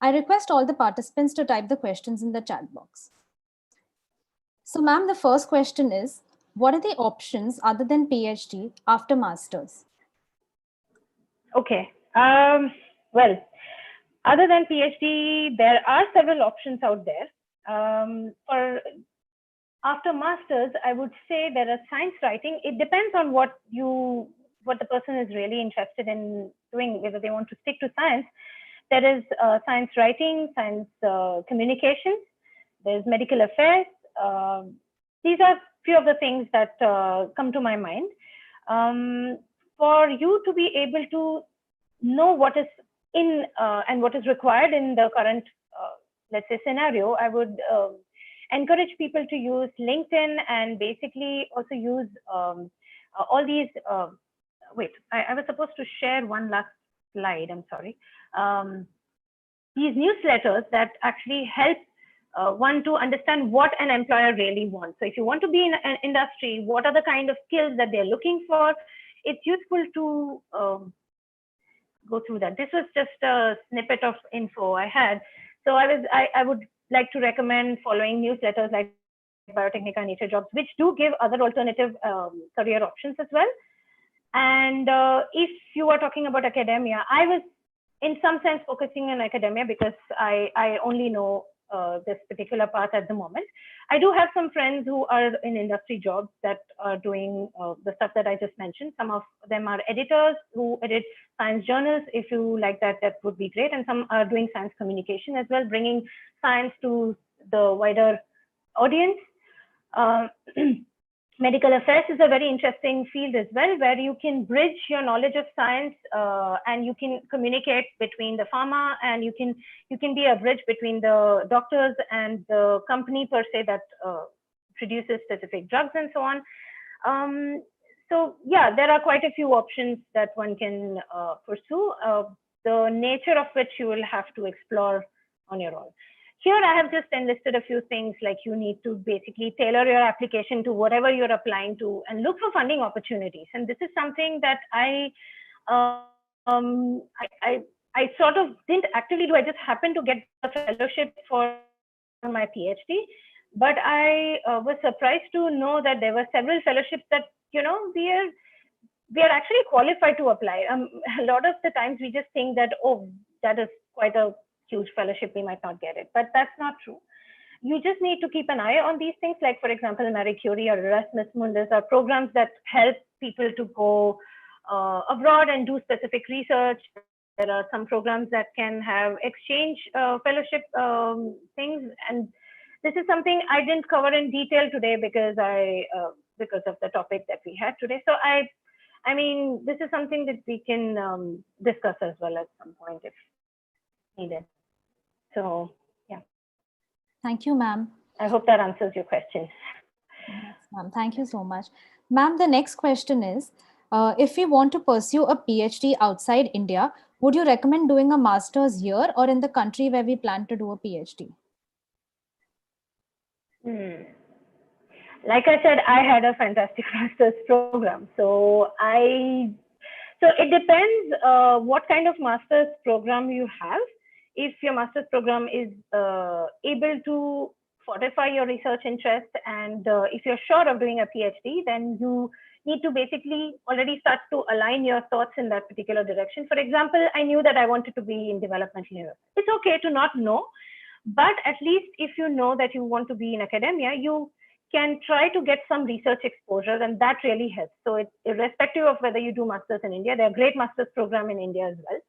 I request all the participants to type the questions in the chat box. So ma'am, the first question is, what are the options other than PhD after masters? Okay, well, other than PhD, there are several options out there. For after masters, I would say there are science writing. It depends on what the person is really interested in doing, whether they want to stick to science. There is science writing, science communications, there's medical affairs. These are few of the things that come to my mind. For you to be able to know what is in and what is required in the current, let's say, scenario, I would encourage people to use LinkedIn and basically also use all these, wait, I was supposed to share one last slide, I'm sorry. These newsletters that actually help one to understand what an employer really wants. So if you want to be in an industry, what are the kind of skills that they're looking for? It's useful to go through that. This was just a snippet of info I had. So I would like to recommend following newsletters like Biotechnica, Nature Jobs, which do give other alternative career options as well. And if you are talking about academia, I was in some sense focusing on academia because I only know this particular path at the moment. I do have some friends who are in industry jobs that are doing the stuff that I just mentioned. Some of them are editors who edit science journals. If you like that, that would be great. And some are doing science communication as well, bringing science to the wider audience. Medical affairs is a very interesting field as well, where you can bridge your knowledge of science and you can communicate between the pharma, and you can be a bridge between the doctors and the company per se that produces specific drugs and so on. So yeah, there are quite a few options that one can pursue, the nature of which you will have to explore on your own. Here, I have just enlisted a few things, like you need to basically tailor your application to whatever you're applying to and look for funding opportunities. And this is something that I sort of didn't actively do. I just happened to get a fellowship for my PhD, but I was surprised to know that there were several fellowships that, you know, we are actually qualified to apply. A lot of the times we just think that, oh, that is quite a huge fellowship, we might not get it, but that's not true. You just need to keep an eye on these things, like for example, Marie Curie or Erasmus Mundus are programs that help people to go abroad and do specific research. There are some programs that can have exchange fellowship things, and this is something I didn't cover in detail today because of the topic that we had today. So I mean, this is something that we can discuss as well at some point if needed. So, yeah. Thank you, ma'am. I hope that answers your question. Yes, ma'am. Thank you so much. Ma'am, the next question is, if we want to pursue a PhD outside India, would you recommend doing a master's here or in the country where we plan to do a PhD? Like I said, I had a fantastic master's program. So it depends what kind of master's program you have. If your master's program is able to fortify your research interest, and if you're sure of doing a PhD, then you need to basically already start to align your thoughts in that particular direction. For example, I knew that I wanted to be in developmental neuroscience. It's okay to not know, but at least if you know that you want to be in academia, you can try to get some research exposure, and that really helps. So it's irrespective of whether you do masters in India, there are great master's program in India as well.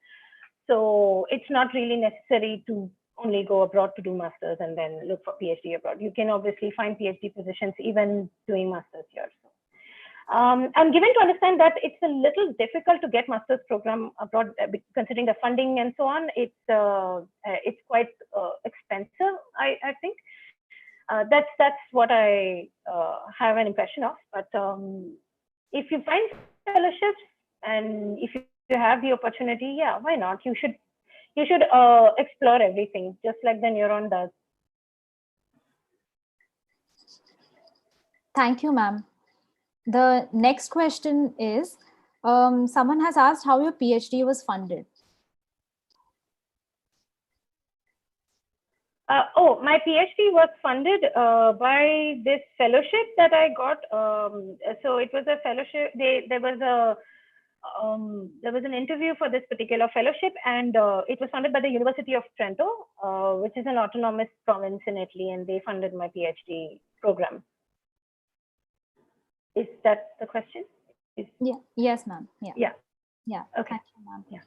So it's not really necessary to only go abroad to do masters and then look for PhD abroad. You can obviously find PhD positions even doing masters here. So, I'm given to understand that it's a little difficult to get master's program abroad, considering the funding and so on. It's quite expensive, I think. That's what I have an impression of. But if you find fellowships and if you have the opportunity, yeah, why not? You should explore everything, just like the Neuron does. Thank you, ma'am. The next question is, someone has asked how your PhD was funded. My PhD was funded by this fellowship that I got. So it was a fellowship. There was an interview for this particular fellowship, and it was funded by the University of Trento, which is an autonomous province in Italy, and they funded my PhD program. Is that the question? Yeah. Yes, ma'am. Yeah. Okay. Thank you, ma'am. Yeah.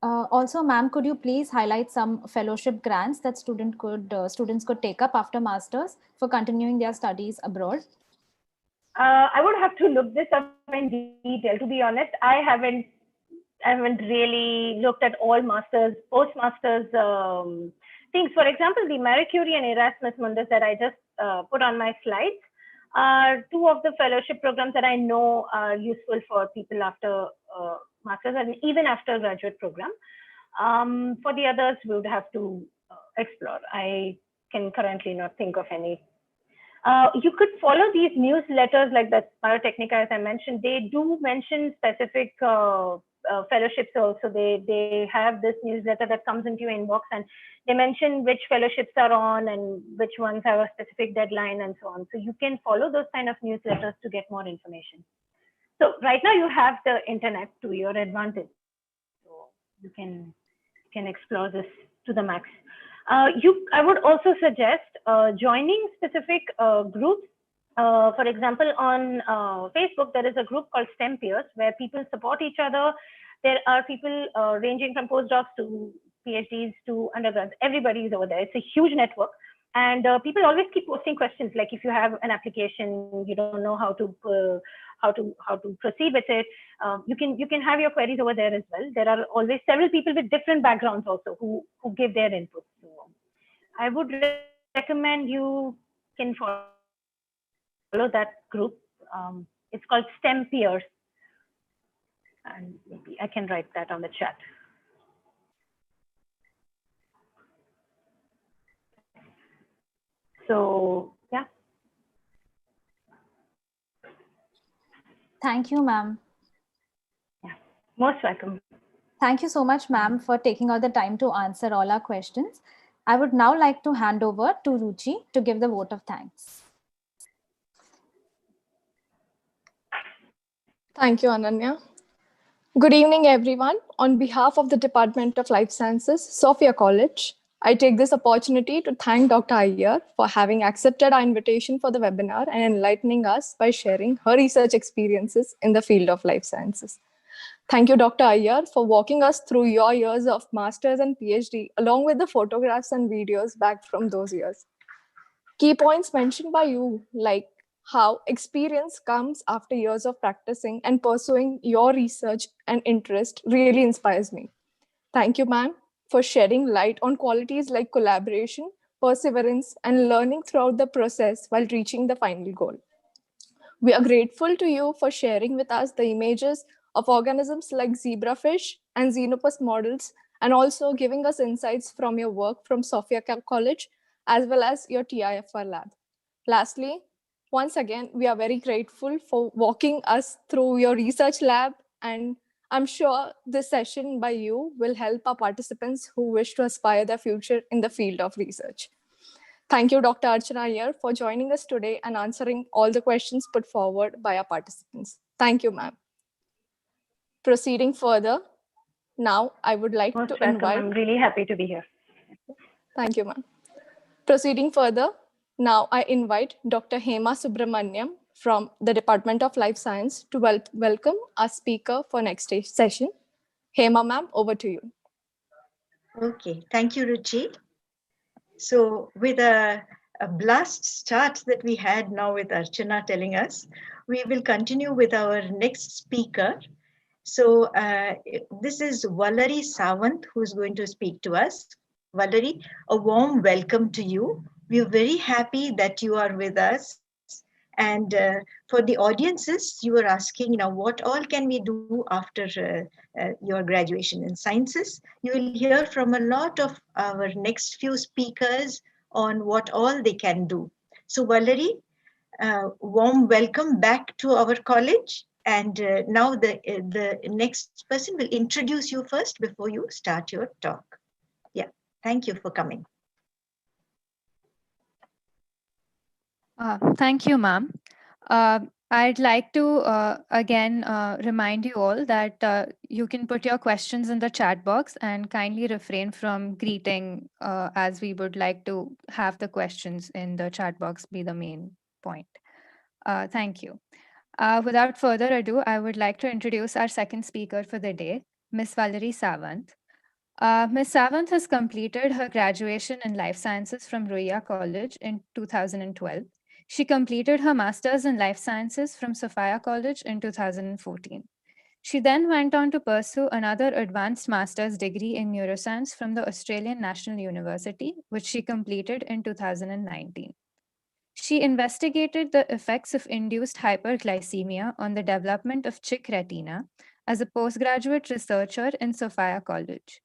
Also, ma'am, could you please highlight some fellowship grants that students could take up after masters for continuing their studies abroad? I would have to look this up in detail. To be honest, I haven't really looked at all masters, postmasters things. For example, the Marie Curie and Erasmus Mundus that I just put on my slides are two of the fellowship programs that I know are useful for people after masters and even after graduate program. For the others, we would have to explore. I can currently not think of any. You could follow these newsletters like the Biotechnica, as I mentioned. They do mention specific fellowships also. They have this newsletter that comes into your inbox, and they mention which fellowships are on and which ones have a specific deadline and so on. So you can follow those kind of newsletters to get more information. So right now you have the internet to your advantage. So you can explore this to the max. I would also suggest joining specific groups. For example, on Facebook, there is a group called STEM Peers where people support each other. There are people ranging from postdocs to PhDs to undergrads. Everybody is over there. It's a huge network. And people always keep posting questions, like if you have an application, you don't know how to proceed with it, you can have your queries over there as well. There are always several people with different backgrounds also who give their input. So I would recommend you can follow that group. It's called STEM Peers, and maybe I can write that on the chat. So yeah. Thank you, ma'am. Yeah, most welcome. Thank you so much, ma'am, for taking out the time to answer all our questions. I would now like to hand over to Ruchi to give the vote of thanks. Thank you, Ananya. Good evening, everyone. On behalf of the Department of Life Sciences, Sophia College, I take this opportunity to thank Dr. Iyer for having accepted our invitation for the webinar and enlightening us by sharing her research experiences in the field of life sciences. Thank you, Dr. Iyer, for walking us through your years of master's and PhD, along with the photographs and videos back from those years. Key points mentioned by you, like how experience comes after years of practicing and pursuing your research and interest, really inspires me. Thank you, ma'am, for shedding light on qualities like collaboration, perseverance, and learning throughout the process while reaching the final goal. We are grateful to you for sharing with us the images of organisms like zebrafish and xenopus models, and also giving us insights from your work from Sophia College, as well as your TIFR lab. Lastly, once again, we are very grateful for walking us through your research lab, and I'm sure this session by you will help our participants who wish to aspire their future in the field of research. Thank you, Dr. Archana Iyer, for joining us today and answering all the questions put forward by our participants. Thank you, ma'am. Proceeding further, now I would like Most to welcome. invite... I'm really happy to be here. Thank you, ma'am. Proceeding further, now I invite Dr. Hema Subramaniam from the Department of Life Science to welcome our speaker for next session. Hema, ma'am, over to you. Okay, thank you, Ruchi. So with a blast start that we had now with Archana telling us, we will continue with our next speaker. So this is Valerie Sawant, who's going to speak to us. Valerie, a warm welcome to you. We're very happy that you are with us. And for the audiences, you were asking, what all can we do after your graduation in sciences? You will hear from a lot of our next few speakers on what all they can do. So Valerie, warm welcome back to our college. And now the next person will introduce you first before you start your talk. Yeah, thank you for coming. Thank you, ma'am. I'd like to again remind you all that you can put your questions in the chat box and kindly refrain from greeting, as we would like to have the questions in the chat box be the main point. Thank you. Without further ado, I would like to introduce our second speaker for the day, Ms. Valerie Sawant. Ms. Sawant has completed her graduation in life sciences from Ruia College in 2012. She completed her master's in life sciences from Sophia College in 2014. She then went on to pursue another advanced master's degree in neuroscience from the Australian National University, which she completed in 2019. She investigated the effects of induced hyperglycemia on the development of chick retina as a postgraduate researcher in Sophia College.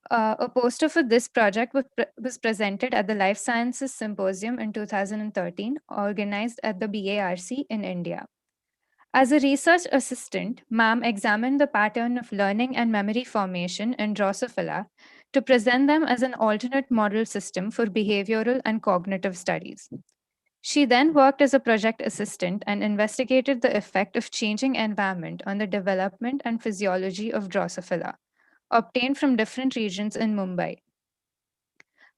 A poster for this project was presented at the Life Sciences Symposium in 2013, organized at the BARC in India. As a research assistant, ma'am examined the pattern of learning and memory formation in Drosophila to present them as an alternate model system for behavioral and cognitive studies. She then worked as a project assistant and investigated the effect of changing environment on the development and physiology of Drosophila, obtained from different regions in Mumbai.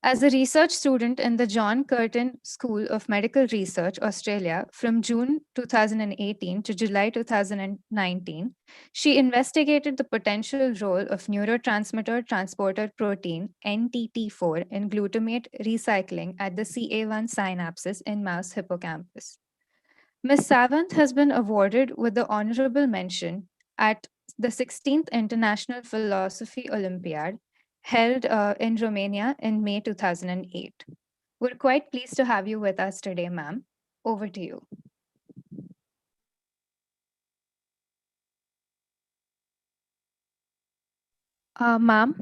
As a research student in the John Curtin School of Medical Research, Australia, from June 2018 to July 2019, she investigated the potential role of neurotransmitter transporter protein, NTT4, in glutamate recycling at the CA1 synapses in mouse hippocampus. Ms. Savant has been awarded with the honorable mention at the 16th International Philosophy Olympiad held in Romania in May 2008. We're quite pleased to have you with us today, ma'am. Over to you. Ma'am,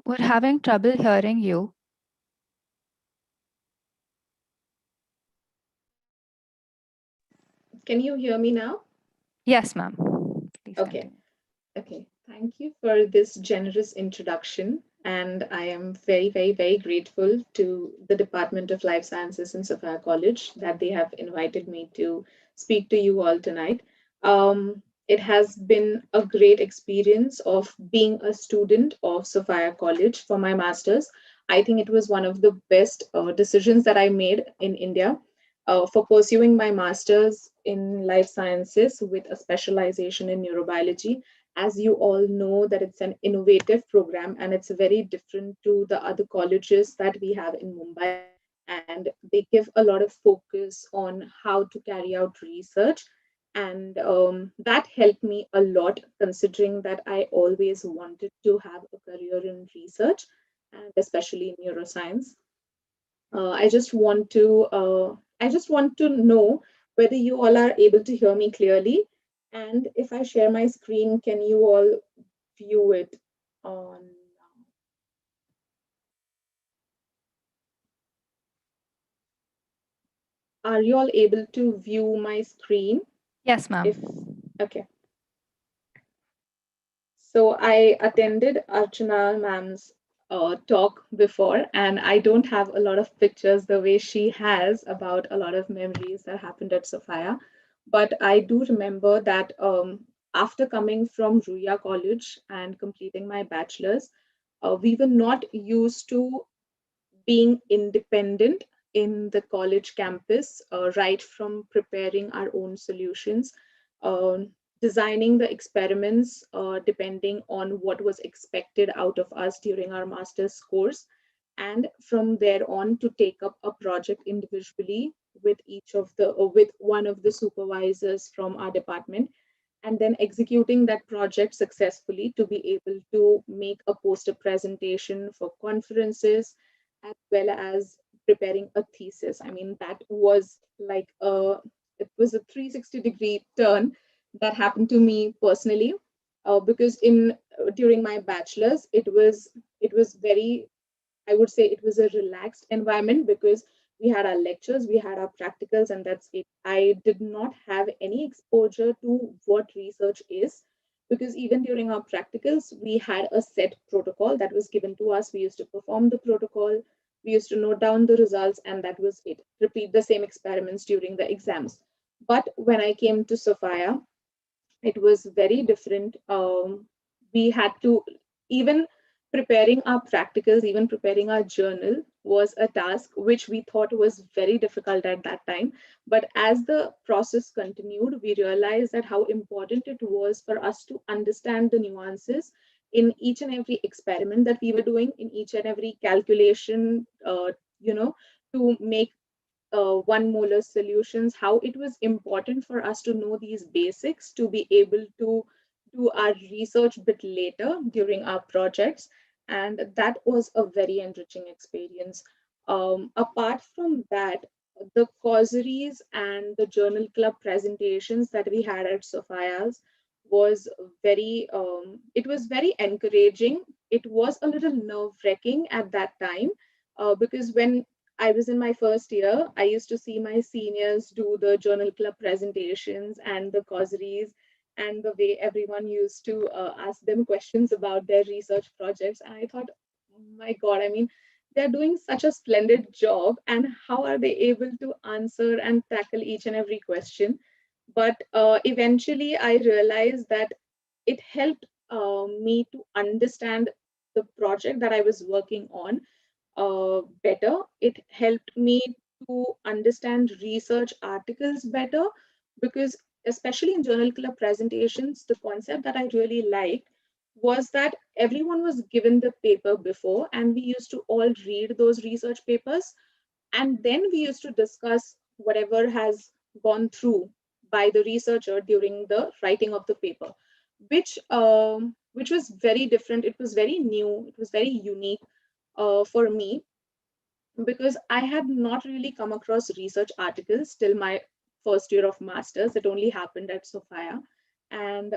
we're having trouble hearing you. Can you hear me now? Yes, ma'am. Please Okay. continue. Okay. Thank you for this generous introduction. And I am very, very, very grateful to the Department of Life Sciences in Sophia College that they have invited me to speak to you all tonight. It has been a great experience of being a student of Sophia College for my master's. I think it was one of the best decisions that I made in India for pursuing my master's in life sciences with a specialization in neurobiology. As you all know, that it's an innovative program and it's very different to the other colleges that we have in Mumbai. And they give a lot of focus on how to carry out research. And that helped me a lot, considering that I always wanted to have a career in research, and especially in neuroscience. I just want to know whether you all are able to hear me clearly, and if I share my screen, can you all view it on? Are you all able to view my screen? Yes, ma'am. Okay. So I attended Archana ma'am's talk before, and I don't have a lot of pictures the way she has about a lot of memories that happened at Sophia. But I do remember that after coming from Ruya College and completing my bachelor's, we were not used to being independent in the college campus, right from preparing our own solutions, designing the experiments depending on what was expected out of us during our master's course, and from there on to take up a project individually with with one of the supervisors from our department, and then executing that project successfully to be able to make a poster presentation for conferences, as well as preparing a thesis. I mean, that was like it was a 360-degree turn that happened to me personally, because in during my bachelor's, it was very, I would say it was a relaxed environment because we had our lectures, we had our practicals, and that's it. I did not have any exposure to what research is, because even during our practicals, we had a set protocol that was given to us. We used to perform the protocol, we used to note down the results, and that was it. Repeat the same experiments during the exams. But when I came to Sophia, it was very different. We had to, even preparing our practicals, even preparing our journal was a task which we thought was very difficult at that time. But as the process continued, we realized that how important it was for us to understand the nuances in each and every experiment that we were doing, in each and every calculation, to make 1 molar solutions, how it was important for us to know these basics to be able to do our research bit later during our projects. And that was a very enriching experience. Apart from that, the causeries and the journal club presentations that we had at Sophia's was it was very encouraging. It was a little nerve-wracking at that time, because when I was in my first year, I used to see my seniors do the journal club presentations and the causeries, and the way everyone used to ask them questions about their research projects. And I thought, oh my God, I mean, they're doing such a splendid job, and how are they able to answer and tackle each and every question? But eventually I realized that it helped me to understand the project that I was working on better. It helped me to understand research articles better, because especially in journal club presentations, the concept that I really liked was that everyone was given the paper before, and we used to all read those research papers, and then we used to discuss whatever has gone through by the researcher during the writing of the paper, which was very different. It was very new. It was very unique for me, because I had not really come across research articles till my first year of master's. It only happened at Sophia. And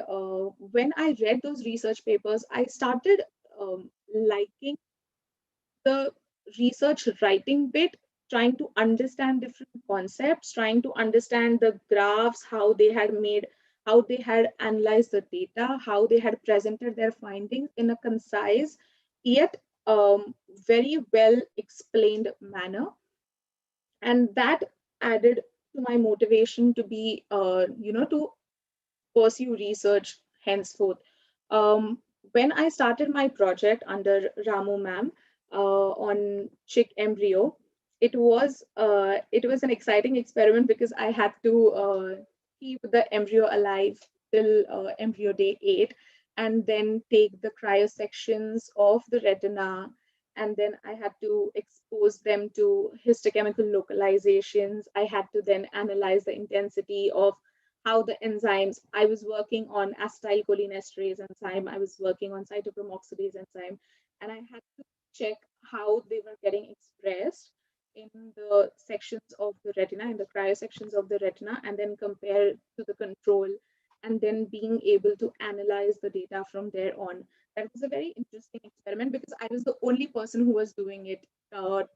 when I read those research papers, I started liking the research writing bit, trying to understand different concepts, trying to understand the graphs, how they had analyzed the data, how they had presented their findings in a concise yet very well explained manner. And that added to my motivation to be, to pursue research henceforth. Um, when I started my project under Ramu ma'am on chick embryo, it was an exciting experiment, because I had to keep the embryo alive till embryo day 8, and then take the cryosections of the retina, and then I had to expose them to histochemical localizations. I had to then analyze the intensity of how the enzymes, I was working on acetylcholinesterase enzyme, I was working on cytochrome enzyme, and I had to check how they were getting expressed in the sections of the retina, in the cryosections of the retina, and then compare to the control, and then being able to analyze the data from there on. That was a very interesting experiment, because I was the only person who was doing it.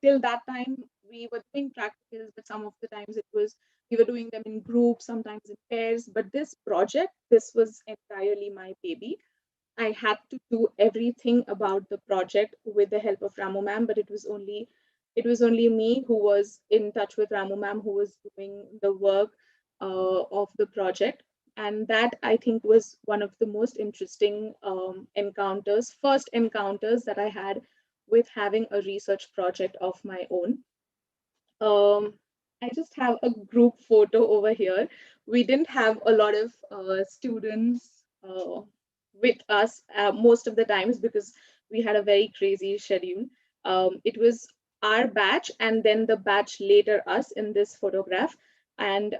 Till that time, we were doing practicals, but some of the times we were doing them in groups, sometimes in pairs. But this project, this was entirely my baby. I had to do everything about the project with the help of Ramu ma'am, but it was only me who was in touch with Ramu ma'am, who was doing the work of the project. And that, I think, was one of the most interesting first encounters that I had with having a research project of my own. I just have a group photo over here. We didn't have a lot of students with us most of the times, because we had a very crazy schedule. It was our batch, and then the batch later us in this photograph. And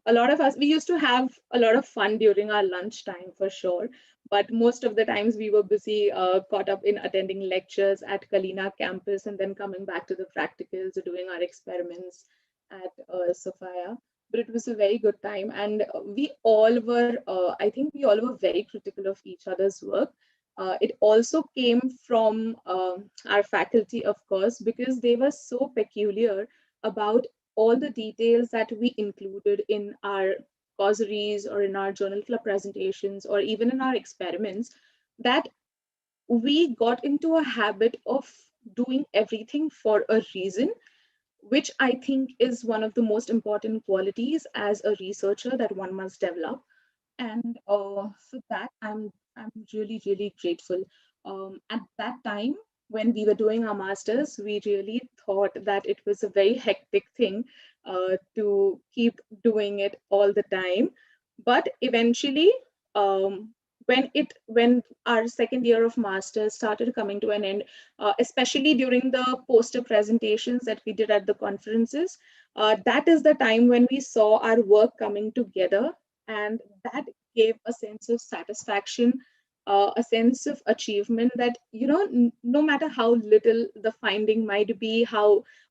a lot of us, we used to have a lot of fun during our lunchtime for sure. But most of the times we were busy, caught up in attending lectures at Kalina campus, and then coming back to the practicals, doing our experiments at Sophia. But it was a very good time. And I think we all were very critical of each other's work. It also came from our faculty, of course, because they were so peculiar about all the details that we included in our causeries or in our journal club presentations or even in our experiments, that we got into a habit of doing everything for a reason, which I think is one of the most important qualities as a researcher that one must develop. And for that, I'm really, really grateful. At that time, when we were doing our masters, we really thought that it was a very hectic thing to keep doing it all the time. But eventually, when our second year of masters started coming to an end, especially during the poster presentations that we did at the conferences, that is the time when we saw our work coming together, and that gave a sense of satisfaction, a sense of achievement, that no matter how little the finding might be,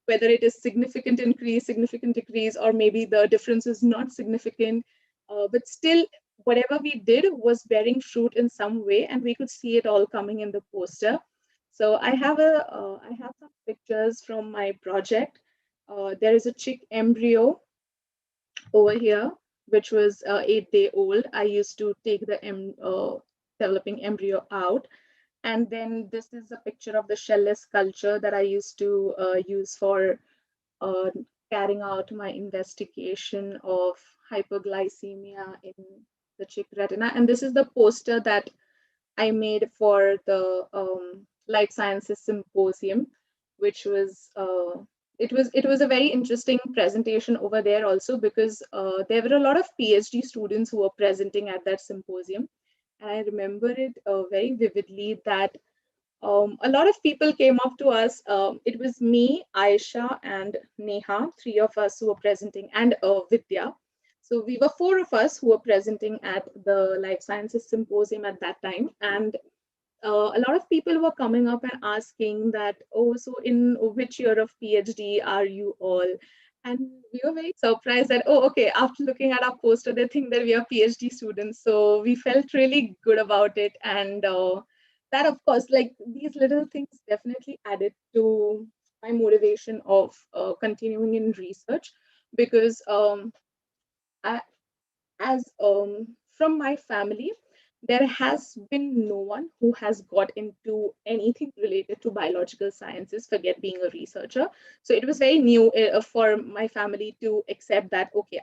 whether it is significant increase, significant decrease, or maybe the difference is not significant, but still whatever we did was bearing fruit in some way, and we could see it all coming in the poster. So I have some pictures from my project. There is a chick embryo over here, which was 8 day old. I used to take the developing embryo out. And then this is a picture of the shellless culture that I used to use for uh, carrying out my investigation of hyperglycemia in the chick retina. And this is the poster that I made for the Life Sciences Symposium, which was it was a very interesting presentation over there also, because there were a lot of PhD students who were presenting at that symposium. And I remember it very vividly that a lot of people came up to us. It was me, Aisha, and Neha, three of us who were presenting, and Vidya. So we were four of us who were presenting at the Life Sciences Symposium at that time. And a lot of people were coming up and asking that, oh, so in which year of PhD are you all? And we were very surprised that, oh, okay, after looking at our poster, they think that we are PhD students. So we felt really good about it. And that, of course, like these little things definitely added to my motivation of continuing in research, because as from my family, there has been no one who has got into anything related to biological sciences, forget being a researcher. So it was very new for my family to accept that, okay,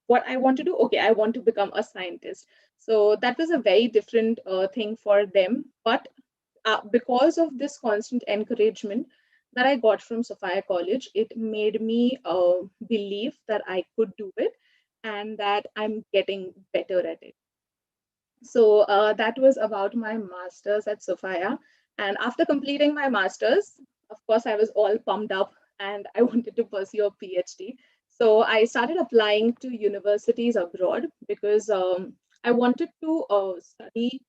what I want to do, okay, I want to become a scientist. So that was a very different thing for them. But because of this constant encouragement that I got from Sophia College, it made me believe that I could do it and that I'm getting better at it. So that was about my master's at Sophia. And after completing my master's, of course, I was all pumped up and I wanted to pursue a PhD. So I started applying to universities abroad because I wanted to study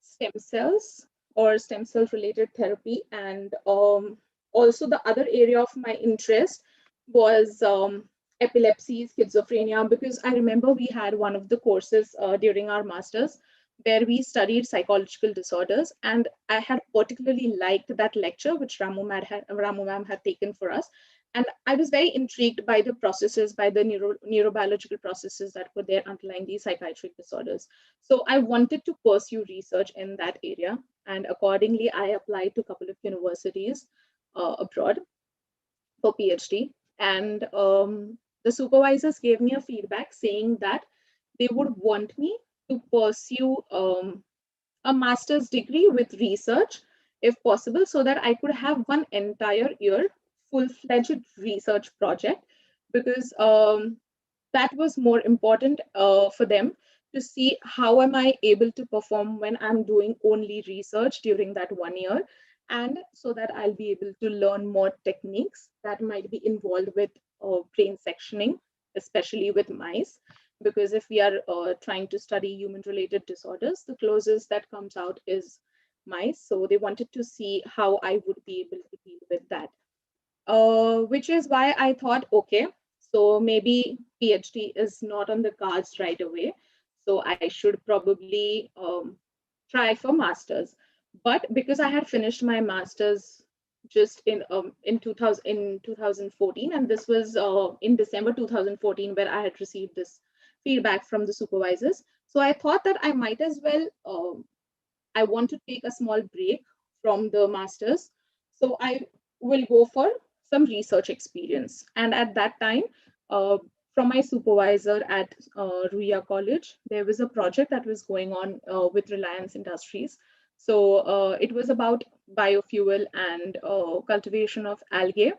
stem cells or stem cell related therapy. And also the other area of my interest was epilepsy, schizophrenia, because I remember we had one of the courses during our masters where we studied psychological disorders. And I had particularly liked that lecture which Ramu ma'am had taken for us. And I was very intrigued by the processes, by the neurobiological processes that were there underlying these psychiatric disorders. So I wanted to pursue research in that area. And accordingly, I applied to a couple of universities abroad for PhD. And the supervisors gave me a feedback saying that they would want me to pursue a master's degree with research, if possible, so that I could have one entire year full-fledged research project, because that was more important for them to see how am I able to perform when I'm doing only research during that 1 year, and so that I'll be able to learn more techniques that might be involved with brain sectioning, especially with mice. Because if we are trying to study human-related disorders, the closest that comes out is mice. So they wanted to see how I would be able to deal with that. Which is why I thought, okay, so maybe PhD is not on the cards right away. So I should probably try for masters. But because I had finished my masters just in 2014, and this was in December 2014 where I had received this feedback from the supervisors. So I thought that I might as well, I want to take a small break from the masters. So I will go for some research experience. And at that time, from my supervisor at Ruia College, there was a project that was going on with Reliance Industries. So it was about biofuel and cultivation of algae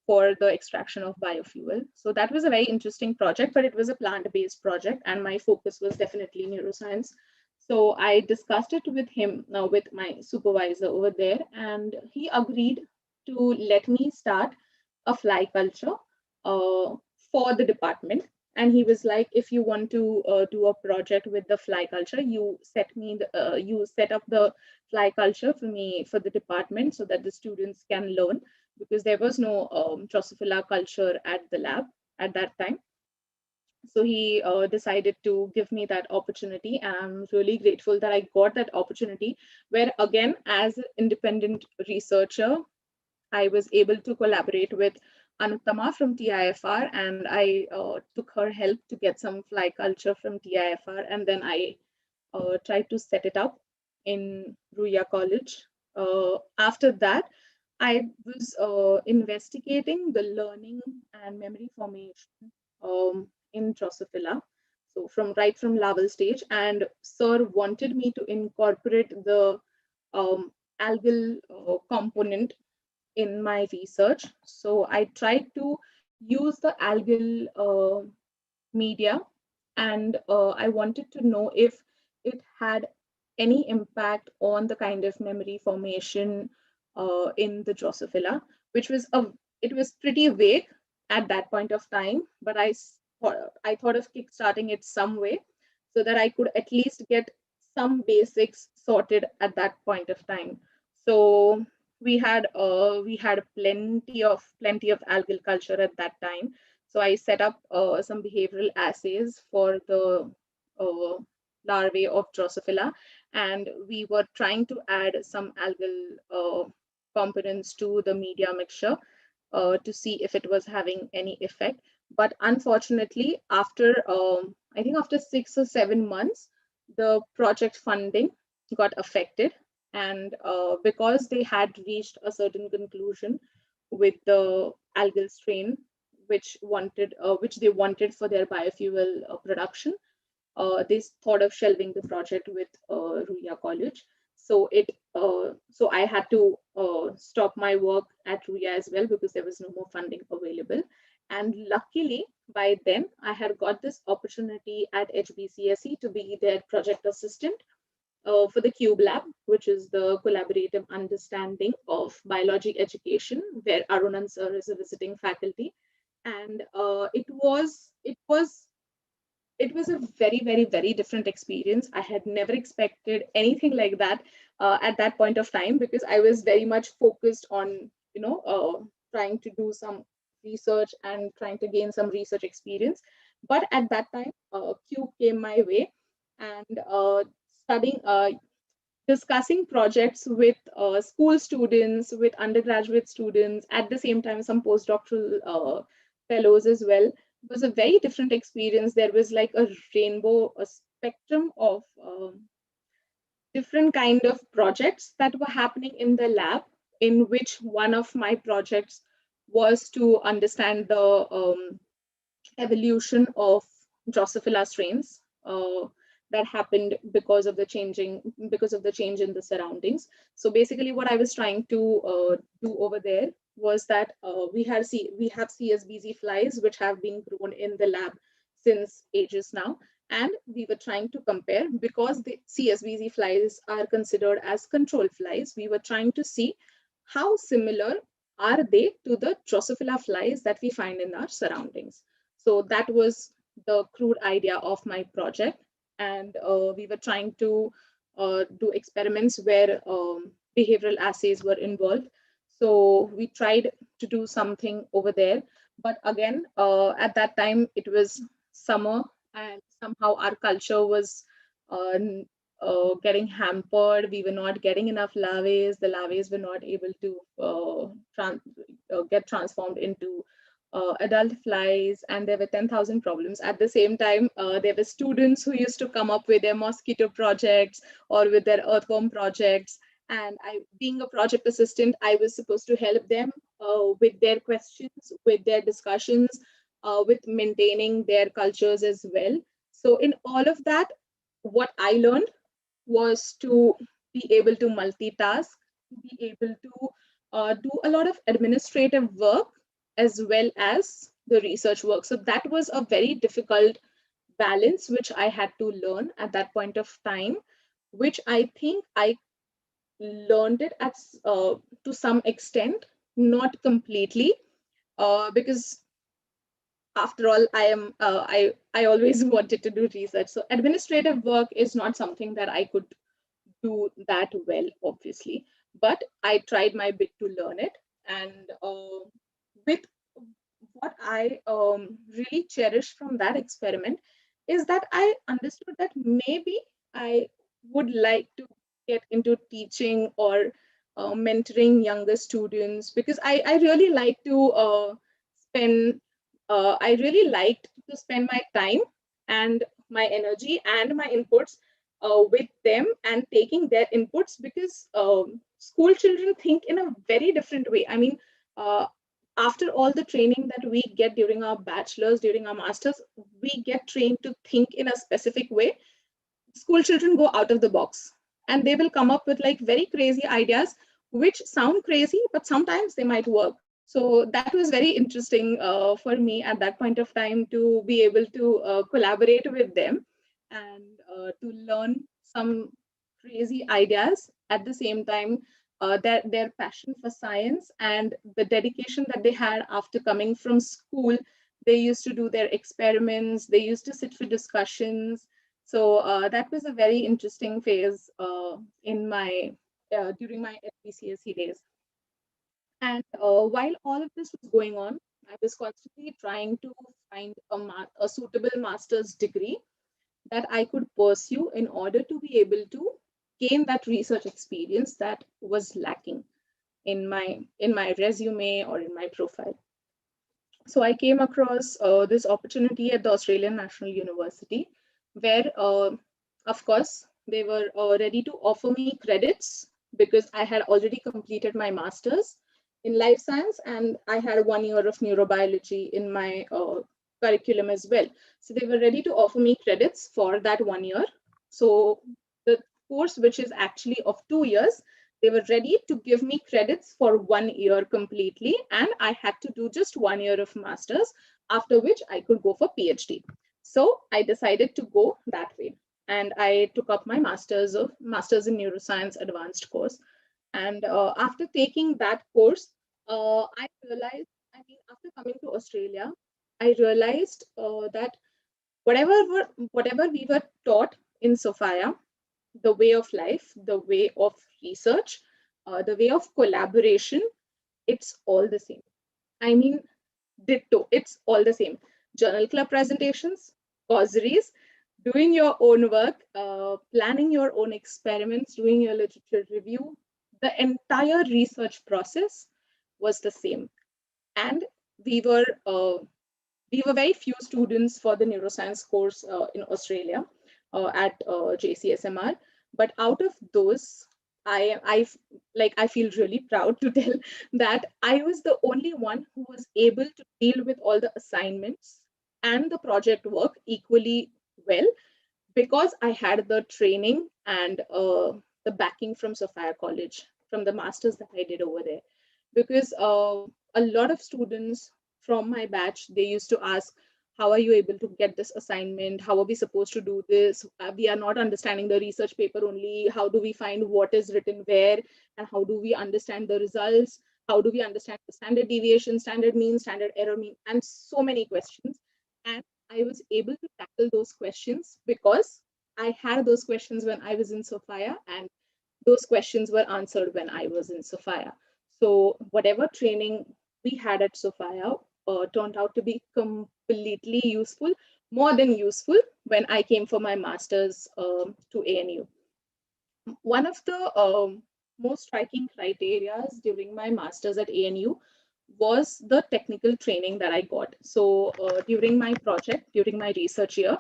for the extraction of biofuel. So that was a very interesting project, but it was a plant-based project and my focus was definitely neuroscience. So I discussed it with him, with my supervisor over there, and he agreed to let me start a fly culture for the department. And he was like, if you want to do a project with the fly culture, you set up the fly culture for me for the department so that the students can learn, because there was no Drosophila culture at the lab at that time. So he decided to give me that opportunity. And I'm really grateful that I got that opportunity, where again, as an independent researcher, I was able to collaborate with Anuttama from TIFR, and I took her help to get some fly culture from TIFR, and then I tried to set it up in Ruya College. After that, I was investigating the learning and memory formation in Drosophila. So right from larval stage, and Sir wanted me to incorporate the algal component in my research. So I tried to use the algal media, and I wanted to know if it had any impact on the kind of memory formation in the Drosophila, which was it was pretty vague at that point of time, but I thought of kickstarting it some way so that I could at least get some basics sorted at that point of time. So we had plenty of algal culture at that time. So I set up some behavioral assays for the uh, larvae of Drosophila, and we were trying to add some algal components to the media mixture to see if it was having any effect. But unfortunately, after I think after 6 or 7 months, the project funding got affected, and because they had reached a certain conclusion with the algal strain, which they wanted for their biofuel production, they thought of shelving the project with Ruya College. So I had to stop my work at Ruya as well, because there was no more funding available. And luckily, by then, I had got this opportunity at HBCSE to be their project assistant for the Cube Lab, which is the collaborative understanding of biology education, where Arunan sir is a visiting faculty. And it was a very, very, very different experience. I had never expected anything like that at that point of time, because I was very much focused on, trying to do some research and trying to gain some research experience. But at that time, Cube came my way, and studying, discussing projects with school students, with undergraduate students, at the same time, some postdoctoral fellows as well. It was a very different experience. There was like a rainbow, a spectrum of different kind of projects that were happening in the lab, in which one of my projects was to understand the evolution of Drosophila strains that happened because of the change in the surroundings. So basically, what I was trying to do over there was that we have CSBZ flies which have been grown in the lab since ages now, and we were trying to compare, because the CSBZ flies are considered as control flies. We were trying to see how similar are they to the Drosophila flies that we find in our surroundings. So that was the crude idea of my project. And we were trying to do experiments where behavioral assays were involved. So we tried to do something over there. But again, at that time, it was summer, and somehow our culture was getting hampered. We were not getting enough larvae. The larvae were not able to get transformed into adult flies, and there were 10,000 problems. At the same time, there were students who used to come up with their mosquito projects or with their earthworm projects. And being a project assistant, I was supposed to help them with their questions, with their discussions, with maintaining their cultures as well. So in all of that, what I learned was to be able to multitask, to be able to do a lot of administrative work as well as the research work. So that was a very difficult balance, which I had to learn at that point of time, which I think I learned it to some extent, not completely, because after all, I always wanted to do research. So administrative work is not something that I could do that well, obviously, but I tried my bit to learn it. And with what I really cherished from that experiment is that I understood that maybe I would like to get into teaching or mentoring younger students, because I really like to spend, I really liked to spend my time and my energy and my inputs with them and taking their inputs, because school children think in a very different way. I mean, uh, after all the training that we get during our bachelor's, during our master's, we get trained to think in a specific way. School children go out of the box and they will come up with like very crazy ideas, which sound crazy, but sometimes they might work. So that was very interesting for me at that point of time to be able to collaborate with them and to learn some crazy ideas at the same time. Their passion for science and the dedication that they had after coming from school, they used to do their experiments, they used to sit for discussions. So that was a very interesting phase in my during my FBCSE days. And while all of this was going on, I was constantly trying to find a suitable master's degree that I could pursue in order to be able to gain that research experience that was lacking in my resume or in my profile. So I came across this opportunity at the Australian National University, where, of course, they were ready to offer me credits because I had already completed my master's in life science and I had 1 year of neurobiology in my curriculum as well. So they were ready to offer me credits for that 1 year. So the course, which is actually of 2 years, they were ready to give me credits for 1 year completely, and I had to do just 1 year of master's, after which I could go for PhD. So I decided to go that way, and I took up my master's in neuroscience advanced course. And after taking that course, I realized, I mean, after coming to Australia, I realized that whatever we were taught in Sophia, the way of life, the way of research, the way of collaboration, it's all the same. I mean, ditto, it's all the same. Journal club presentations, causeries, doing your own work, planning your own experiments, doing your literature review, the entire research process was the same. And we were very few students for the neuroscience course in Australia at JCSMR. But out of those, I feel really proud to tell that I was the only one who was able to deal with all the assignments and the project work equally well, because I had the training and the backing from Sophia College, from the masters that I did over there. Because a lot of students from my batch, they used to ask, how are you able to get this assignment? How are we supposed to do this? We are not understanding the research paper only. How do we find what is written where? And how do we understand the results? How do we understand the standard deviation, standard mean, standard error mean, and so many questions. And I was able to tackle those questions because I had those questions when I was in Sophia, and those questions were answered when I was in Sophia. So whatever training we had at Sophia turned out to be completely useful, more than useful, when I came for my master's to ANU. One of the most striking criteria during my master's at ANU was the technical training that I got. So during my project, during my research year,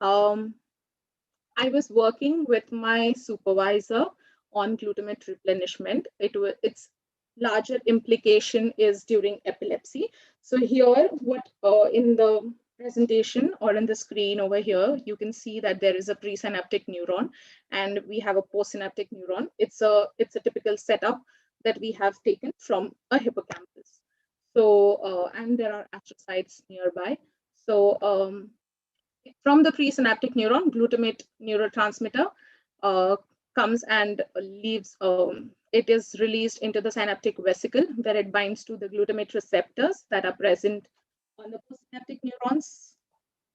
I was working with my supervisor on glutamate replenishment. Its larger implication is during epilepsy. So here, what in the presentation or in the screen over here, you can see that there is a presynaptic neuron and we have a postsynaptic neuron. It's a typical setup that we have taken from a hippocampus. So, and there are astrocytes nearby. So, from the presynaptic neuron, glutamate neurotransmitter comes and leaves, it is released into the synaptic vesicle where it binds to the glutamate receptors that are present on the postsynaptic neurons.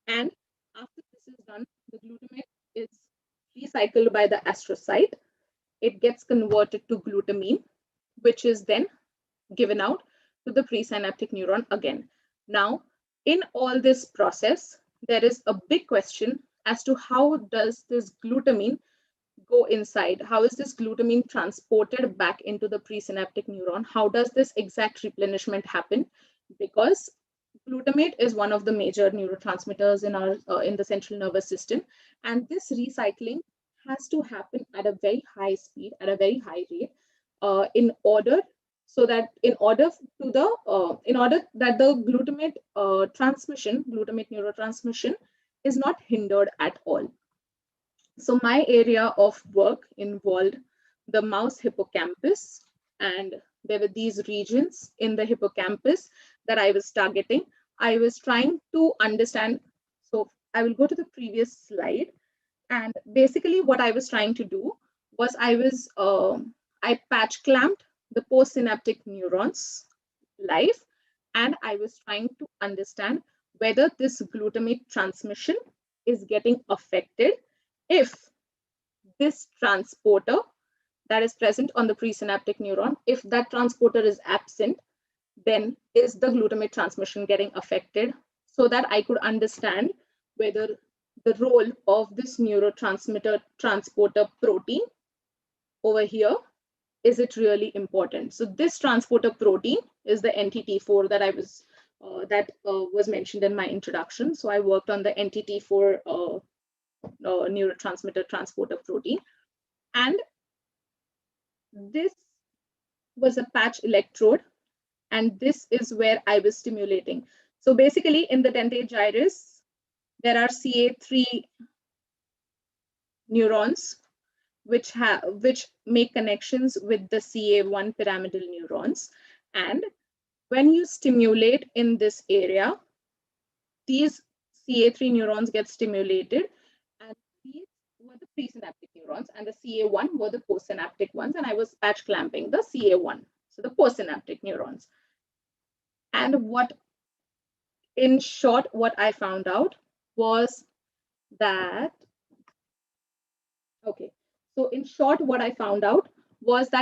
And after this is done, the glutamate is recycled by the astrocyte. It gets converted to glutamine, which is then given out to the presynaptic neuron again. Now, in all this process, there is a big question as to how does this glutamine go inside? How is this glutamine transported back into the presynaptic neuron? How does this exact replenishment happen? Because glutamate is one of the major neurotransmitters in our in the central nervous system, and this recycling has to happen at a very high speed, at a very high rate, in order that the glutamate glutamate neurotransmission is not hindered at all. So my area of work involved the mouse hippocampus, and there were these regions in the hippocampus that I was targeting. I was trying to understand. So I will go to the previous slide. And basically what I was trying to do was I patch clamped the postsynaptic neurons live, and I was trying to understand whether this glutamate transmission is getting affected if this transporter that is present on the presynaptic neuron, if that transporter is absent, then is the glutamate transmission getting affected, so that I could understand whether the role of this neurotransmitter transporter protein over here, is it really important? So this transporter protein is the NTT4 that was mentioned in my introduction. So I worked on the NTT4 neurotransmitter transporter protein, and this was a patch electrode, and this is where I was stimulating. So basically in the dentate gyrus, there are CA3 neurons which make connections with the CA1 pyramidal neurons. And when you stimulate in this area, these CA3 neurons get stimulated, and these were the presynaptic neurons, and the CA1 were the postsynaptic ones, and I was patch clamping the CA1, so the postsynaptic neurons. And in short, what I found out was that,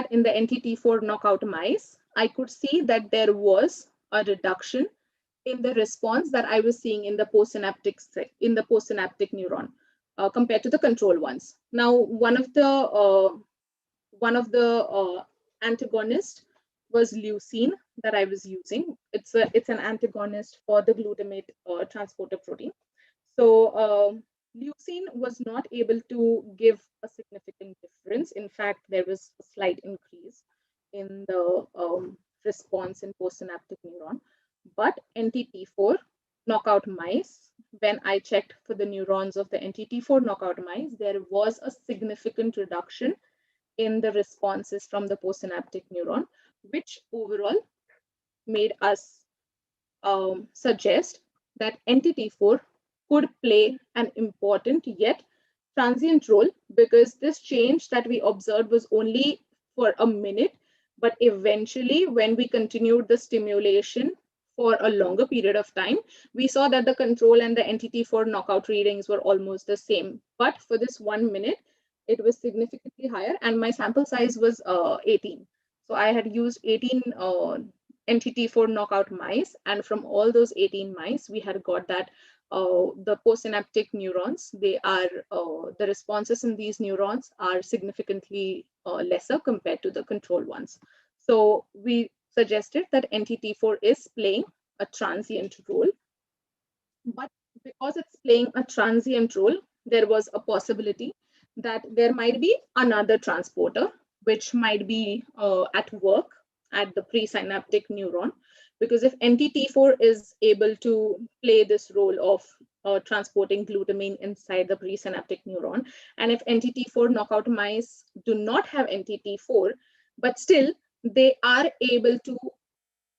in the NTT4 knockout mice, I could see that there was a reduction in the response that I was seeing in the postsynaptic neuron compared to the control ones. Now, one of the antagonists was leucine that I was using. It's an antagonist for the glutamate transporter protein. So leucine was not able to give a significant difference. In fact, there was a slight increase in the response in postsynaptic neuron. But NTT4 knockout mice, when I checked for the neurons of the NTT4 knockout mice, there was a significant reduction in the responses from the postsynaptic neuron, which overall made us suggest that NTT4 could play an important yet transient role, because this change that we observed was only for a minute, but eventually when we continued the stimulation for a longer period of time, we saw that the control and the NTT4 knockout readings were almost the same. But for this 1 minute, it was significantly higher, and my sample size was 18. So I had used 18 NTT4 knockout mice, and from all those 18 mice, we had got that the postsynaptic neurons, the responses in these neurons are significantly lesser compared to the control ones. So we suggested that NTT4 is playing a transient role, but because it's playing a transient role, there was a possibility that there might be another transporter which might be at work at the presynaptic neuron. Because if NTT4 is able to play this role of transporting glutamine inside the presynaptic neuron, and if NTT4 knockout mice do not have NTT4, but still they are able to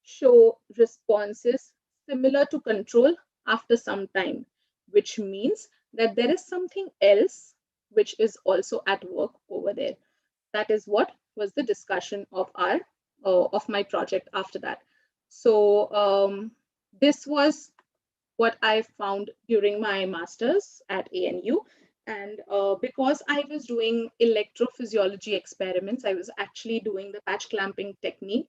show responses similar to control after some time, which means that there is something else which is also at work over there. That is what was the discussion of my project after that. So this was what I found during my master's at ANU. And because I was doing electrophysiology experiments, I was actually doing the patch clamping technique.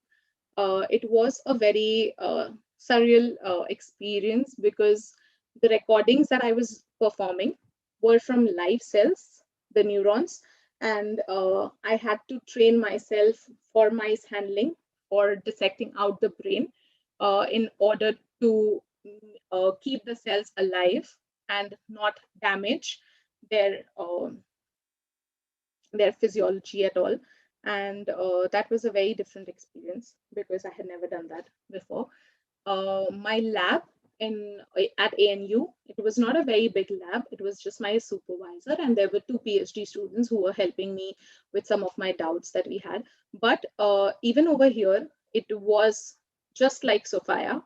It was a very surreal experience, because the recordings that I was performing were from live cells, the neurons, and I had to train myself for mice handling or dissecting out the brain in order to keep the cells alive and not damage their physiology at all. And that was a very different experience because I had never done that before. My lab at ANU, it was not a very big lab. It was just my supervisor, and there were 2 PhD students who were helping me with some of my doubts that we had. But even over here, it was just like Sophia.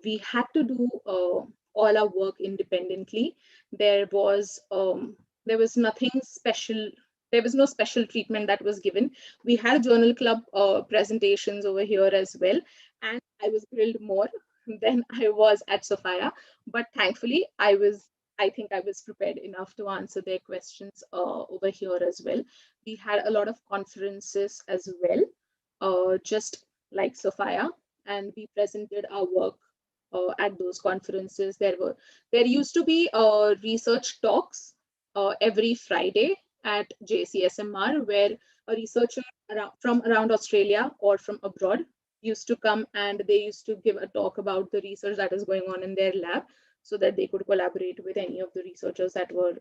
We had to do all our work independently. There was nothing special. There was no special treatment that was given. We had journal club presentations over here as well, and I was grilled more than I was at Sophia. But thankfully, I think I was prepared enough to answer their questions over here as well. We had a lot of conferences as well, just like Sophia, and we presented our work at those conferences. There used to be research talks every Friday at JCSMR, where a researcher from around Australia or from abroad used to come, and they used to give a talk about the research that is going on in their lab, so that they could collaborate with any of the researchers that were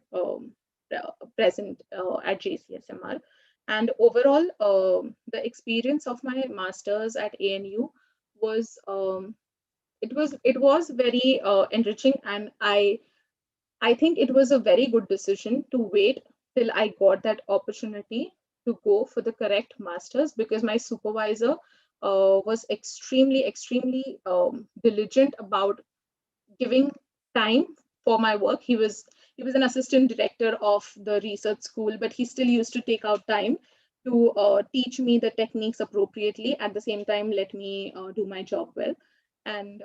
present at JCSMR. And overall, the experience of my master's at ANU was it was very enriching, and I think it was a very good decision to wait till I got that opportunity to go for the correct master's, because my supervisor was extremely diligent about giving time for my work. He was an assistant director of the research school, but he still used to take out time to teach me the techniques appropriately, at the same time let me do my job well. And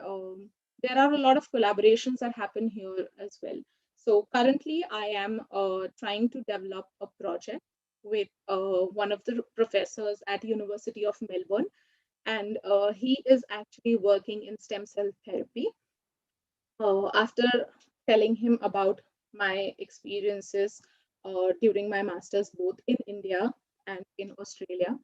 there are a lot of collaborations that happen here as well. So currently I am trying to develop a project with one of the professors at University of Melbourne, and he is actually working in stem cell therapy. After telling him about my experiences during my master's, both in India and in Australia,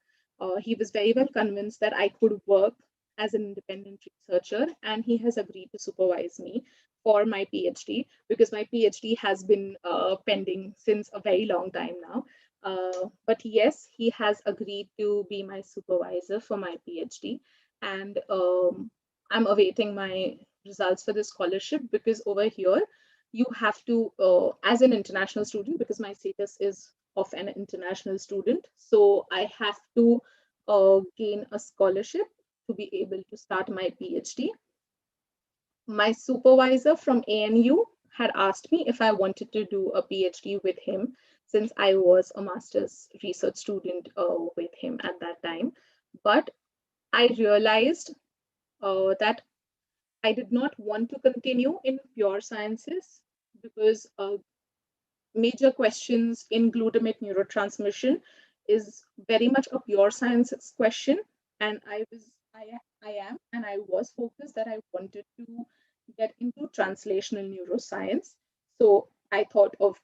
he was very well convinced that I could work as an independent researcher, and he has agreed to supervise me for my PhD, because my PhD has been pending since a very long time now. But yes, he has agreed to be my supervisor for my PhD, and I'm awaiting my results for the scholarship, because over here you have to, as an international student, because my status is of an international student, so I have to gain a scholarship to be able to start my PhD. My supervisor from ANU had asked me if I wanted to do a PhD with him, since I was a master's research student with him at that time. But I realized that I did not want to continue in pure sciences, because major questions in glutamate neurotransmission is very much a pure sciences question. And I am, and I was focused that I wanted to get into translational neuroscience. So I thought of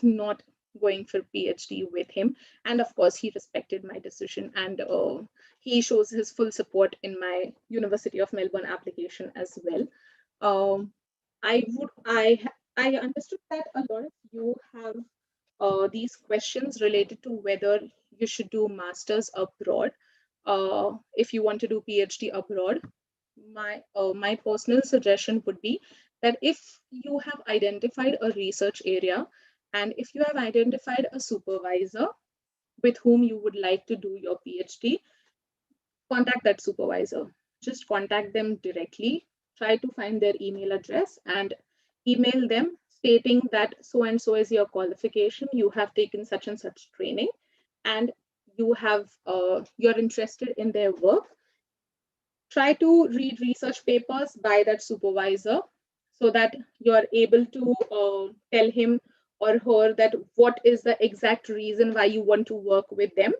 not going for PhD with him. And of course, he respected my decision, and he shows his full support in my University of Melbourne application as well. I understood that a lot of you have these questions related to whether you should do masters abroad, if you want to do PhD abroad. My personal suggestion would be that if you have identified a research area, and if you have identified a supervisor with whom you would like to do your PhD, contact that supervisor. Just contact them directly. Try to find their email address and email them stating that so and so is your qualification, you have taken such and such training, and you're interested in their work. Try to read research papers by that supervisor, so that you're able to tell him or her that what is the exact reason why you want to work with them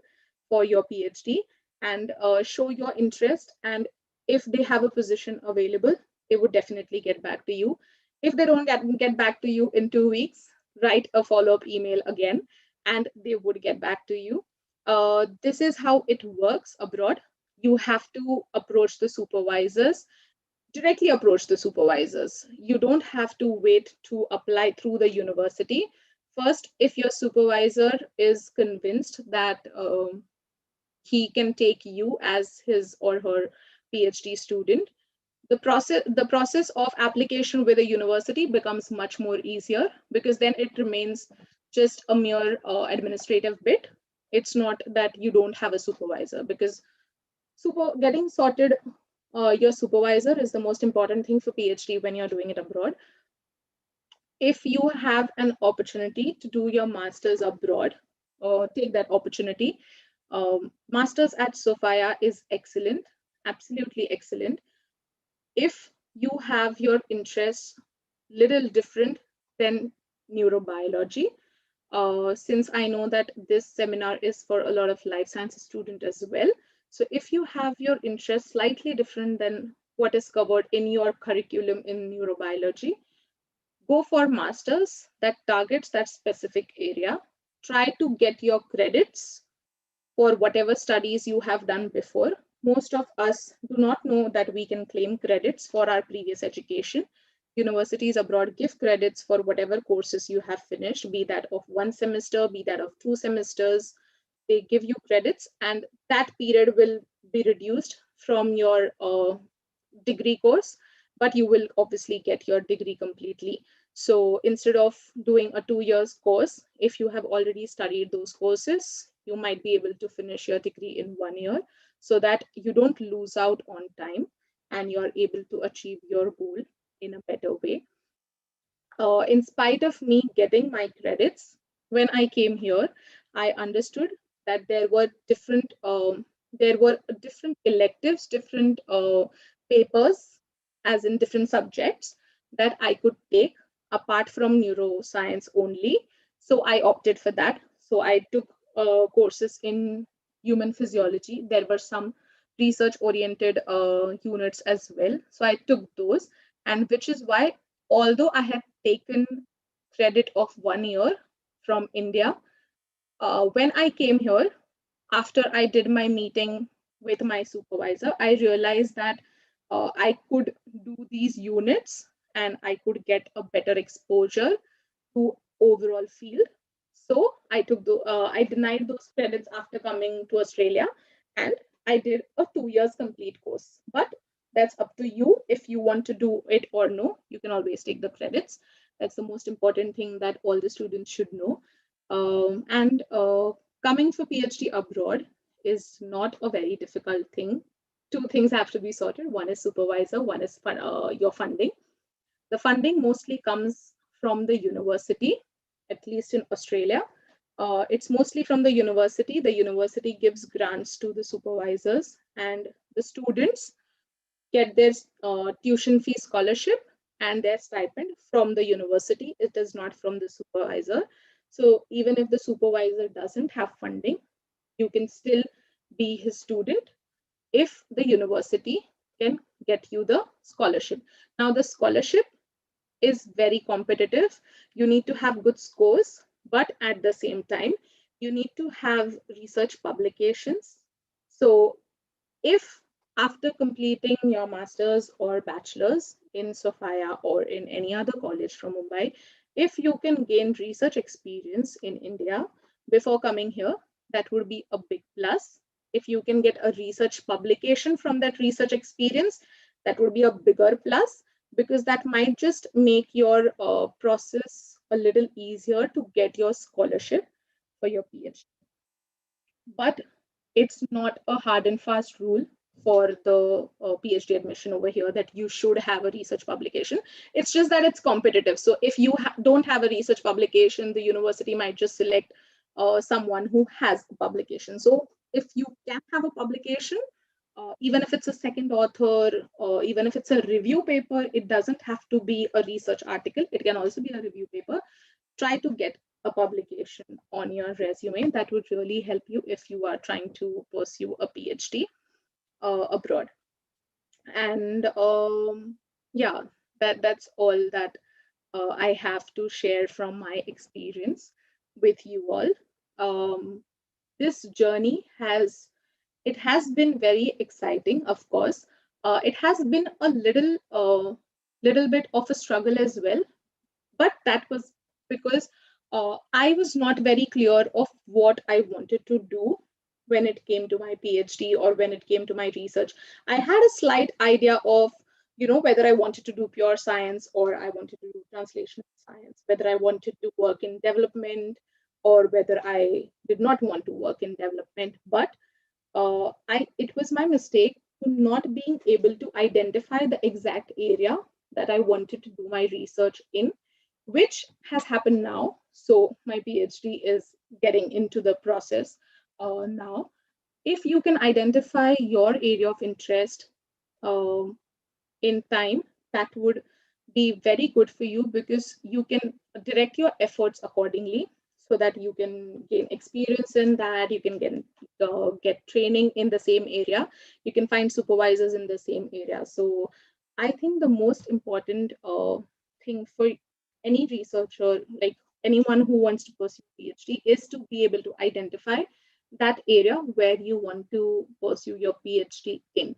for your PhD, and show your interest. And If they have a position available, they would definitely get back to you. If they don't get back to you in 2 weeks, write a follow-up email again, and they would get back to you. This is how it works abroad. You have to approach the supervisors, directly approach the supervisors. You don't have to wait to apply through the university. First, if your supervisor is convinced that he can take you as his or her PhD student, the process of application with a university becomes much more easier, because then it remains just a mere administrative bit. It's not that you don't have a supervisor, because getting sorted your supervisor is the most important thing for PhD when you're doing it abroad. If you have an opportunity to do your master's abroad, take that opportunity. Master's at Sophia is excellent, absolutely excellent. If you have your interests little different than neurobiology, since I know that this seminar is for a lot of life sciences students as well. So if you have your interests slightly different than what is covered in your curriculum in neurobiology, go for masters that targets that specific area. Try to get your credits for whatever studies you have done before. Most of us do not know that we can claim credits for our previous education. Universities abroad give credits for whatever courses you have finished, be that of 1 semester, be that of 2 semesters. They give you credits, and that period will be reduced from your degree course, but you will obviously get your degree completely. So instead of doing a 2 years course, if you have already studied those courses, you might be able to finish your degree in 1 year, so that you don't lose out on time and you're able to achieve your goal in a better way. In spite of me getting my credits, when I came here, I understood that there were different electives, different papers, as in different subjects that I could take apart from neuroscience only. So I opted for that. So I took courses in human physiology. There were some research-oriented units as well. So I took those, and which is why, although I had taken credit of 1 year from India, when I came here, after I did my meeting with my supervisor, I realized that I could do these units and I could get a better exposure to overall field. So I I denied those credits after coming to Australia, and I did a 2 years complete course. But that's up to you if you want to do it or no. You can always take the credits. That's the most important thing that all the students should know. And coming for PhD abroad is not a very difficult thing. Two things have to be sorted. One is supervisor, one is your funding. The funding mostly comes from the university, at least in Australia. It's mostly from the university. The university gives grants to the supervisors, and the students get their tuition fee scholarship and their stipend from the university. It is not from the supervisor. So even if the supervisor doesn't have funding, you can still be his student if the university can get you the scholarship. Now, the scholarship is very competitive. You need to have good scores, but at the same time, you need to have research publications. So if after completing your master's or bachelor's in Sophia or in any other college from Mumbai, if you can gain research experience in India before coming here, that would be a big plus. If you can get a research publication from that research experience, that would be a bigger plus, because that might just make your process a little easier to get your scholarship for your PhD. But it's not a hard and fast rule for the PhD admission over here that you should have a research publication. It's just that it's competitive. So if you don't have a research publication, the university might just select someone who has a publication. So if you can have a publication, even if it's a second author, or even if it's a review paper, it doesn't have to be a research article. It can also be a review paper. Try to get a publication on your resume. That would really help you if you are trying to pursue a PhD abroad. And yeah, that's all that I have to share from my experience with you all. This journey has been very exciting, of course. It has been a little bit of a struggle as well, but that was because I was not very clear of what I wanted to do when it came to my PhD or when it came to my research. I had a slight idea of, whether I wanted to do pure science or I wanted to do translational science, whether I wanted to work in development or whether I did not want to work in development. But it was my mistake to not being able to identify the exact area that I wanted to do my research in, which has happened now. So my PhD is getting into the process now. If you can identify your area of interest um, in time, that would be very good for you, because you can direct your efforts accordingly so that you can gain experience in that, you can get training in the same area, you can find supervisors in the same area. So I think the most important thing for any researcher, like anyone who wants to pursue PhD, is to be able to identify that area where you want to pursue your PhD in.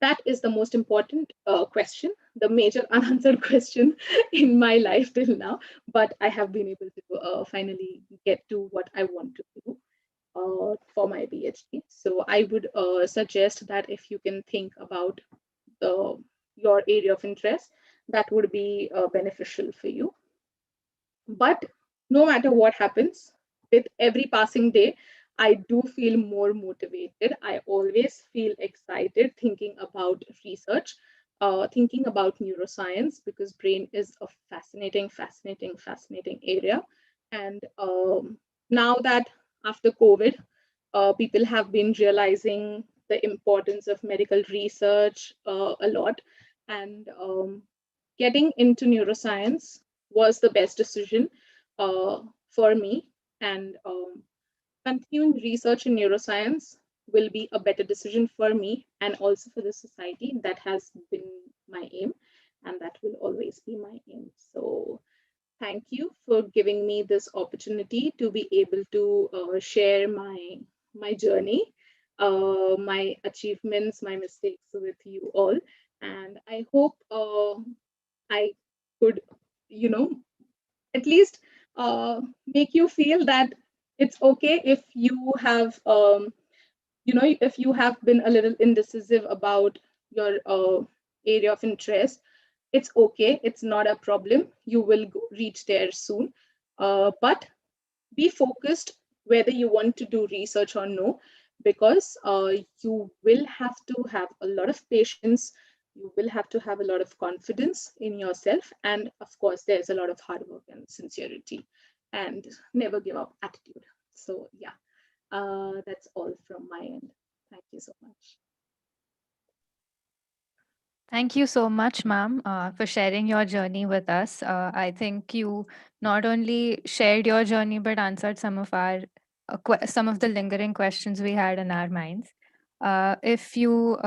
That is the most important question, the major unanswered question in my life till now. But I have been able to finally get to what I want to do for my PhD. So I would suggest that if you can think about your area of interest, that would be beneficial for you. But no matter what happens, with every passing day, I do feel more motivated. I always feel excited thinking about research, thinking about neuroscience, because brain is a fascinating area. And now that after COVID, people have been realizing the importance of medical research a lot. And getting into neuroscience was the best decision for me. And continuing research in neuroscience will be a better decision for me and also for the society. That has been my aim, and that will always be my aim. So thank you for giving me this opportunity to be able to share my journey, my achievements, my mistakes with you all. And I hope I could, you know, at least make you feel that it's okay if you have, if you have been a little indecisive about your area of interest. It's okay. It's not a problem. You will reach there soon. But be focused whether you want to do research or no, because you will have to have a lot of patience. You will have to have a lot of confidence in yourself. And of course, there's a lot of hard work and sincerity and never give up attitude. So yeah, that's all from my end. Thank you so much. Thank you so much, ma'am, for sharing your journey with us. I think you not only shared your journey but answered some of some of the lingering questions we had in our minds. If you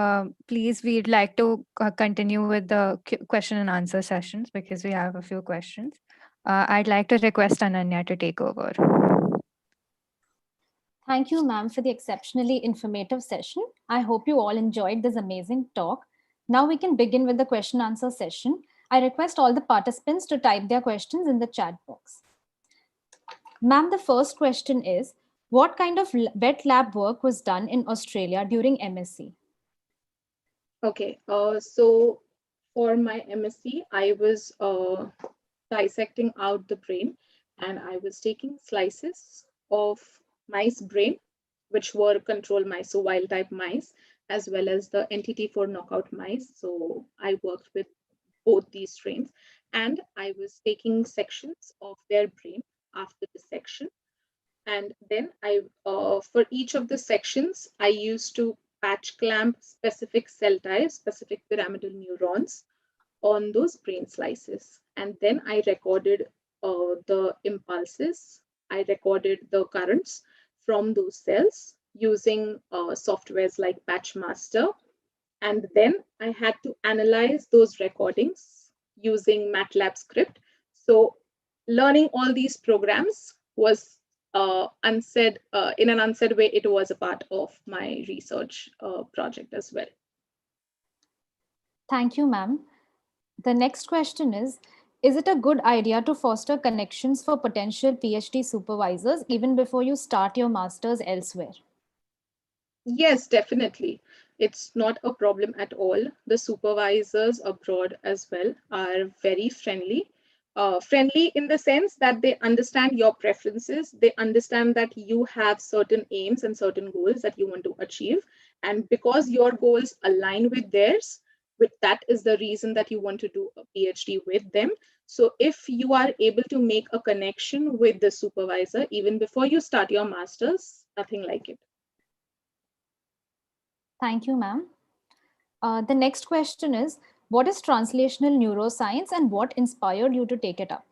please, we'd like to continue with the question and answer sessions because we have a few questions. I'd like to request Ananya to take over. Thank you, ma'am, for the exceptionally informative session. I hope you all enjoyed this amazing talk. Now we can begin with the question answer session. I request all the participants to type their questions in the chat box. Ma'am, the first question is, what kind of wet lab work was done in Australia during MSc? Okay, so for my MSc, I was dissecting out the brain, and I was taking slices of mice brain, which were control mice, so wild type mice, as well as the NTT4 knockout mice. So I worked with both these strains, and I was taking sections of their brain after dissection. And then for each of the sections, I used to patch clamp specific cell types, specific pyramidal neurons on those brain slices. And then I recorded the impulses. I recorded the currents from those cells using softwares like Patchmaster And then I had to analyze those recordings using MATLAB script. So learning all these programs was in an unsaid way, it was a part of my research project as well. Thank you, ma'am. The next question is it a good idea to foster connections for potential PhD supervisors even before you start your master's elsewhere? Yes, definitely. It's not a problem at all. The supervisors abroad as well are very friendly. Friendly in the sense that they understand your preferences. They understand that you have certain aims and certain goals that you want to achieve. And because your goals align with theirs, that is the reason that you want to do a PhD with them. So if you are able to make a connection with the supervisor, even before you start your master's, nothing like it. Thank you, ma'am. The next question is, what is translational neuroscience and what inspired you to take it up?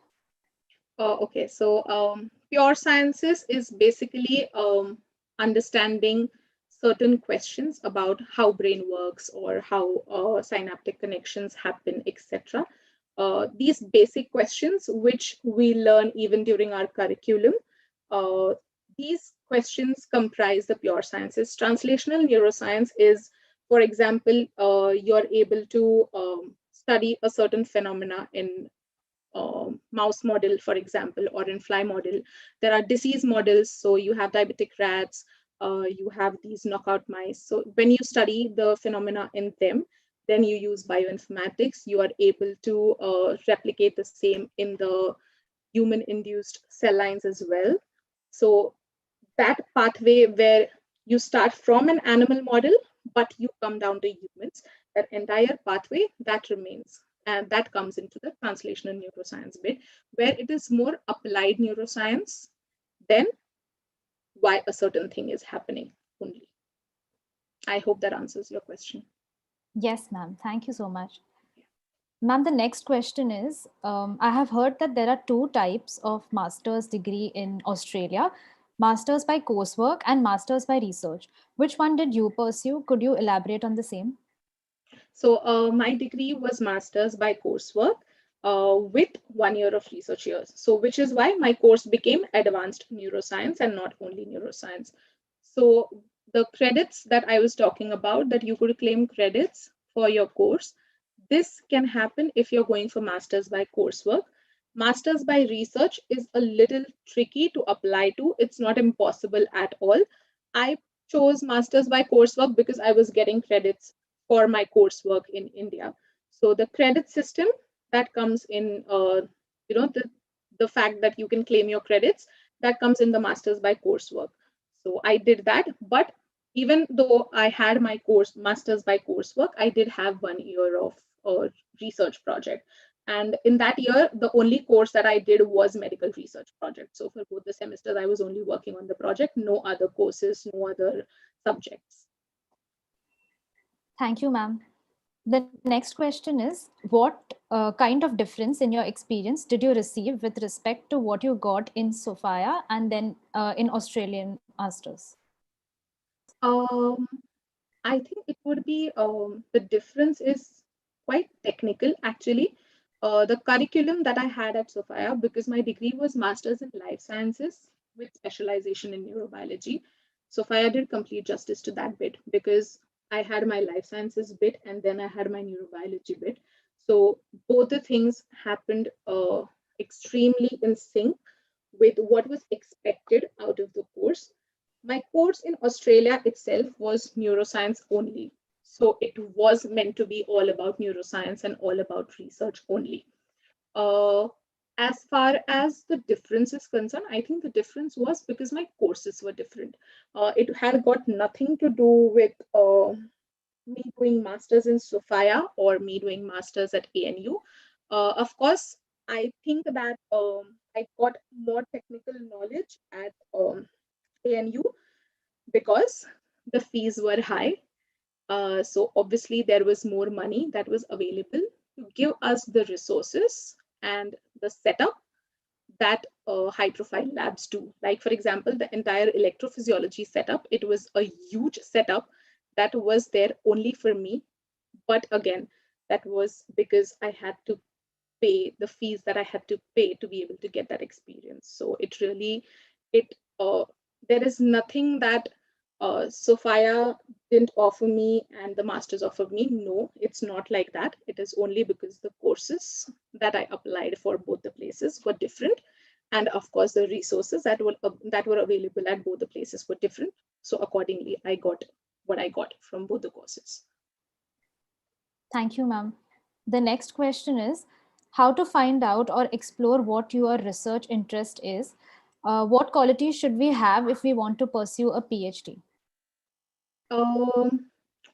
Okay, so pure sciences is basically understanding certain questions about how brain works or how synaptic connections happen, etc. These basic questions, which we learn even during our curriculum, these questions comprise the pure sciences. Translational neuroscience is, for example, you're able to study a certain phenomena in mouse model, for example, or in fly model. There are disease models. So you have diabetic rats, you have these knockout mice. So when you study the phenomena in them, then you use bioinformatics. You are able to replicate the same in the human-induced cell lines as well. So that pathway where you start from an animal model, but you come down to humans, that entire pathway, that remains. And that comes into the translational neuroscience bit, where it is more applied neuroscience than why a certain thing is happening only. I hope that answers your question. Yes, ma'am. Thank you so much. Ma'am, the next question is, I have heard that there are two types of master's degree in Australia, master's by coursework and master's by research. Which one did you pursue? Could you elaborate on the same? So my degree was master's by coursework with 1 year of research years. So which is why my course became advanced neuroscience and not only neuroscience. So the credits that I was talking about, that you could claim credits for your course, this can happen if you're going for master's by coursework. Master's by research is a little tricky to apply to. It's not impossible at all. I chose master's by coursework because I was getting credits for my coursework in India. So the credit system that comes in, the fact that you can claim your credits, that comes in the master's by coursework. So I did that, but even though I had my course master's by coursework, I did have 1 year of a research project. And in that year, the only course that I did was medical research project. So for both the semesters, I was only working on the project, no other courses, no other subjects. Thank you, ma'am. The next question is, what kind of difference in your experience did you receive with respect to what you got in Sophia and then in Australian masters? I think it would be, the difference is quite technical actually. The curriculum that I had at Sophia, because my degree was master's in life sciences with specialization in neurobiology, Sophia did complete justice to that bit because I had my life sciences bit and then I had my neurobiology bit. So both the things happened extremely in sync with what was expected out of the course. My course in Australia itself was neuroscience only. So it was meant to be all about neuroscience and all about research only. As far as the difference is concerned, I think the difference was because my courses were different. It had got nothing to do with me doing masters in Sophia or me doing masters at ANU. Of course, I think that I got more technical knowledge at ANU because the fees were high. So obviously there was more money that was available to give us the resources and the setup that high profile labs do. Like for example, the entire electrophysiology setup, it was a huge setup that was there only for me But again, that was because I had to pay the fees that I had to pay to be able to get that experience. So it really, there is nothing that Sophia didn't offer me and the masters offered me. No, it's not like that. It is only because the courses that I applied for both the places were different. And of course, the resources that were available at both the places were different. So accordingly, I got what I got from both the courses. Thank you, ma'am. The next question is how to find out or explore what your research interest is. What qualities should we have if we want to pursue a PhD?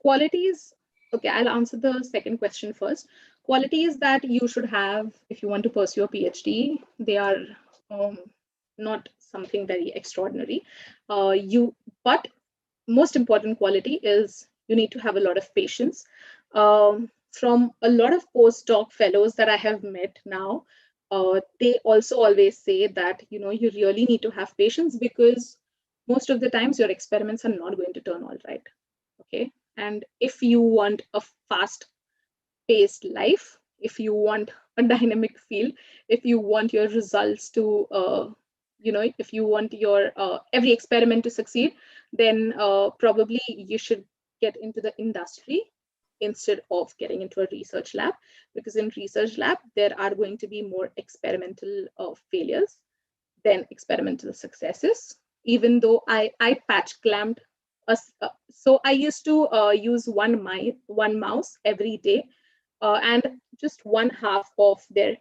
Qualities, okay, I'll answer the second question first. Qualities that you should have if you want to pursue a PhD, they are not something very extraordinary. But most important quality is you need to have a lot of patience. From a lot of postdoc fellows that I have met now, they also always say that, you know, you really need to have patience because most of the times your experiments are not going to turn all right. Okay. And if you want a fast paced life, if you want a dynamic field, if you want your results to, if you want your every experiment to succeed, then probably you should get into the industry instead of getting into a research lab, because in research lab, there are going to be more experimental failures than experimental successes. Even though I patch clamped so I used to use one mouse every day, and just one half of their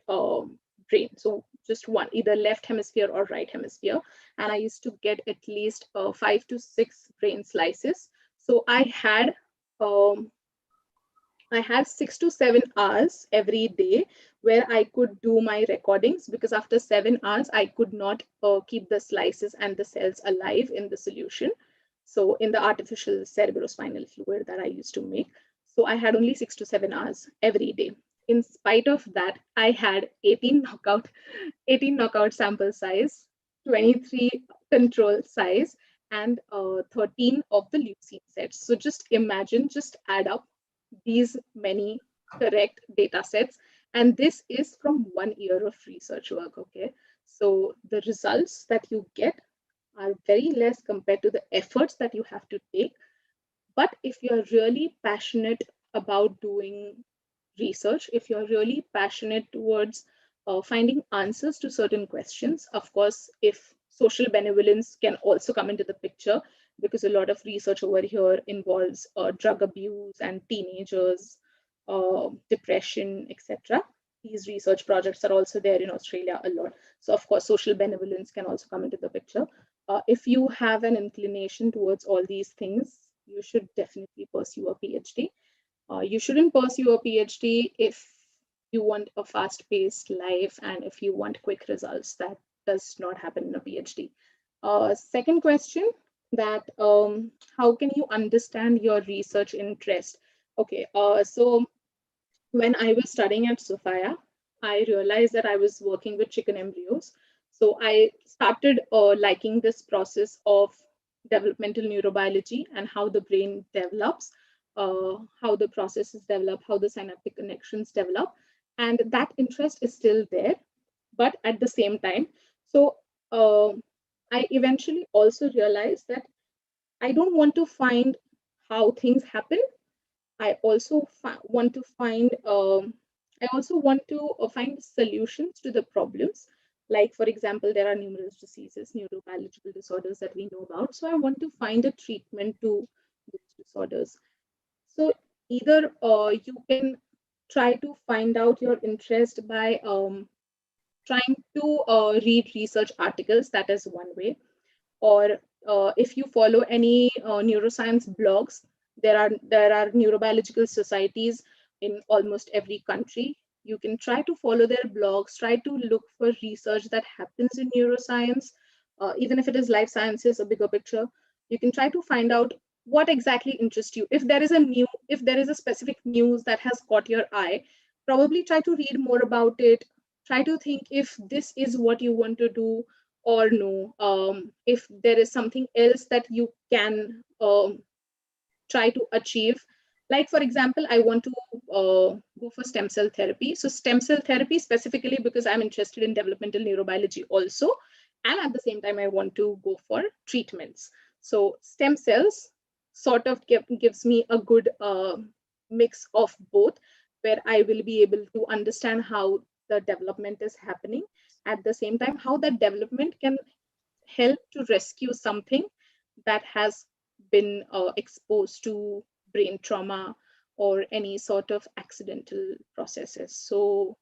brain. So just one, either left hemisphere or right hemisphere. And I used to get at least 5 to 6 brain slices. So I had 6 to 7 hours every day where I could do my recordings, because after 7 hours, I could not keep the slices and the cells alive in the solution. So in the artificial cerebrospinal fluid that I used to make. So I had only 6 to 7 hours every day. In spite of that, I had 18 knockout sample size, 23 control size, and 13 of the leucine sets. So just imagine, just add up these many correct data sets. And this is from 1 year of research work, okay? So the results that you get are very less compared to the efforts that you have to take. But if you're really passionate about doing research, if you're really passionate towards finding answers to certain questions, of course, if social benevolence can also come into the picture, because a lot of research over here involves drug abuse and teenagers, depression, etc. These research projects are also there in Australia a lot. So of course, social benevolence can also come into the picture. If you have an inclination towards all these things, you should definitely pursue a PhD. You shouldn't pursue a PhD if you want a fast-paced life and if you want quick results. That does not happen in a PhD. Second question, that how can you understand your research interest? Okay, so when I was studying at Sophia, I realized that I was working with chicken embryos. So I started liking this process of developmental neurobiology and how the brain develops, how the processes develop, how the synaptic connections develop. And that interest is still there, but at the same time. So I eventually also realized that I don't want to find how things happen. I also want to find find solutions to the problems. Like, for example, there are numerous diseases, neurobiological disorders that we know about. So I want to find a treatment to those disorders. So either you can try to find out your interest by trying to read research articles. That is one way. Or if you follow any neuroscience blogs, there are neurobiological societies in almost every country. You can try to follow their blogs, try to look for research that happens in neuroscience, even if it is life sciences, a bigger picture. You can try to find out what exactly interests you. If there is a specific news that has caught your eye, probably try to read more about it. Try to think if this is what you want to do or no. If there is something else that you can try to achieve, Like, for example, I want to go for stem cell therapy. So stem cell therapy specifically because I'm interested in developmental neurobiology also. And at the same time, I want to go for treatments. So stem cells sort of gives me a good mix of both, where I will be able to understand how the development is happening. At the same time, how that development can help to rescue something that has been exposed to brain trauma or any sort of accidental processes. So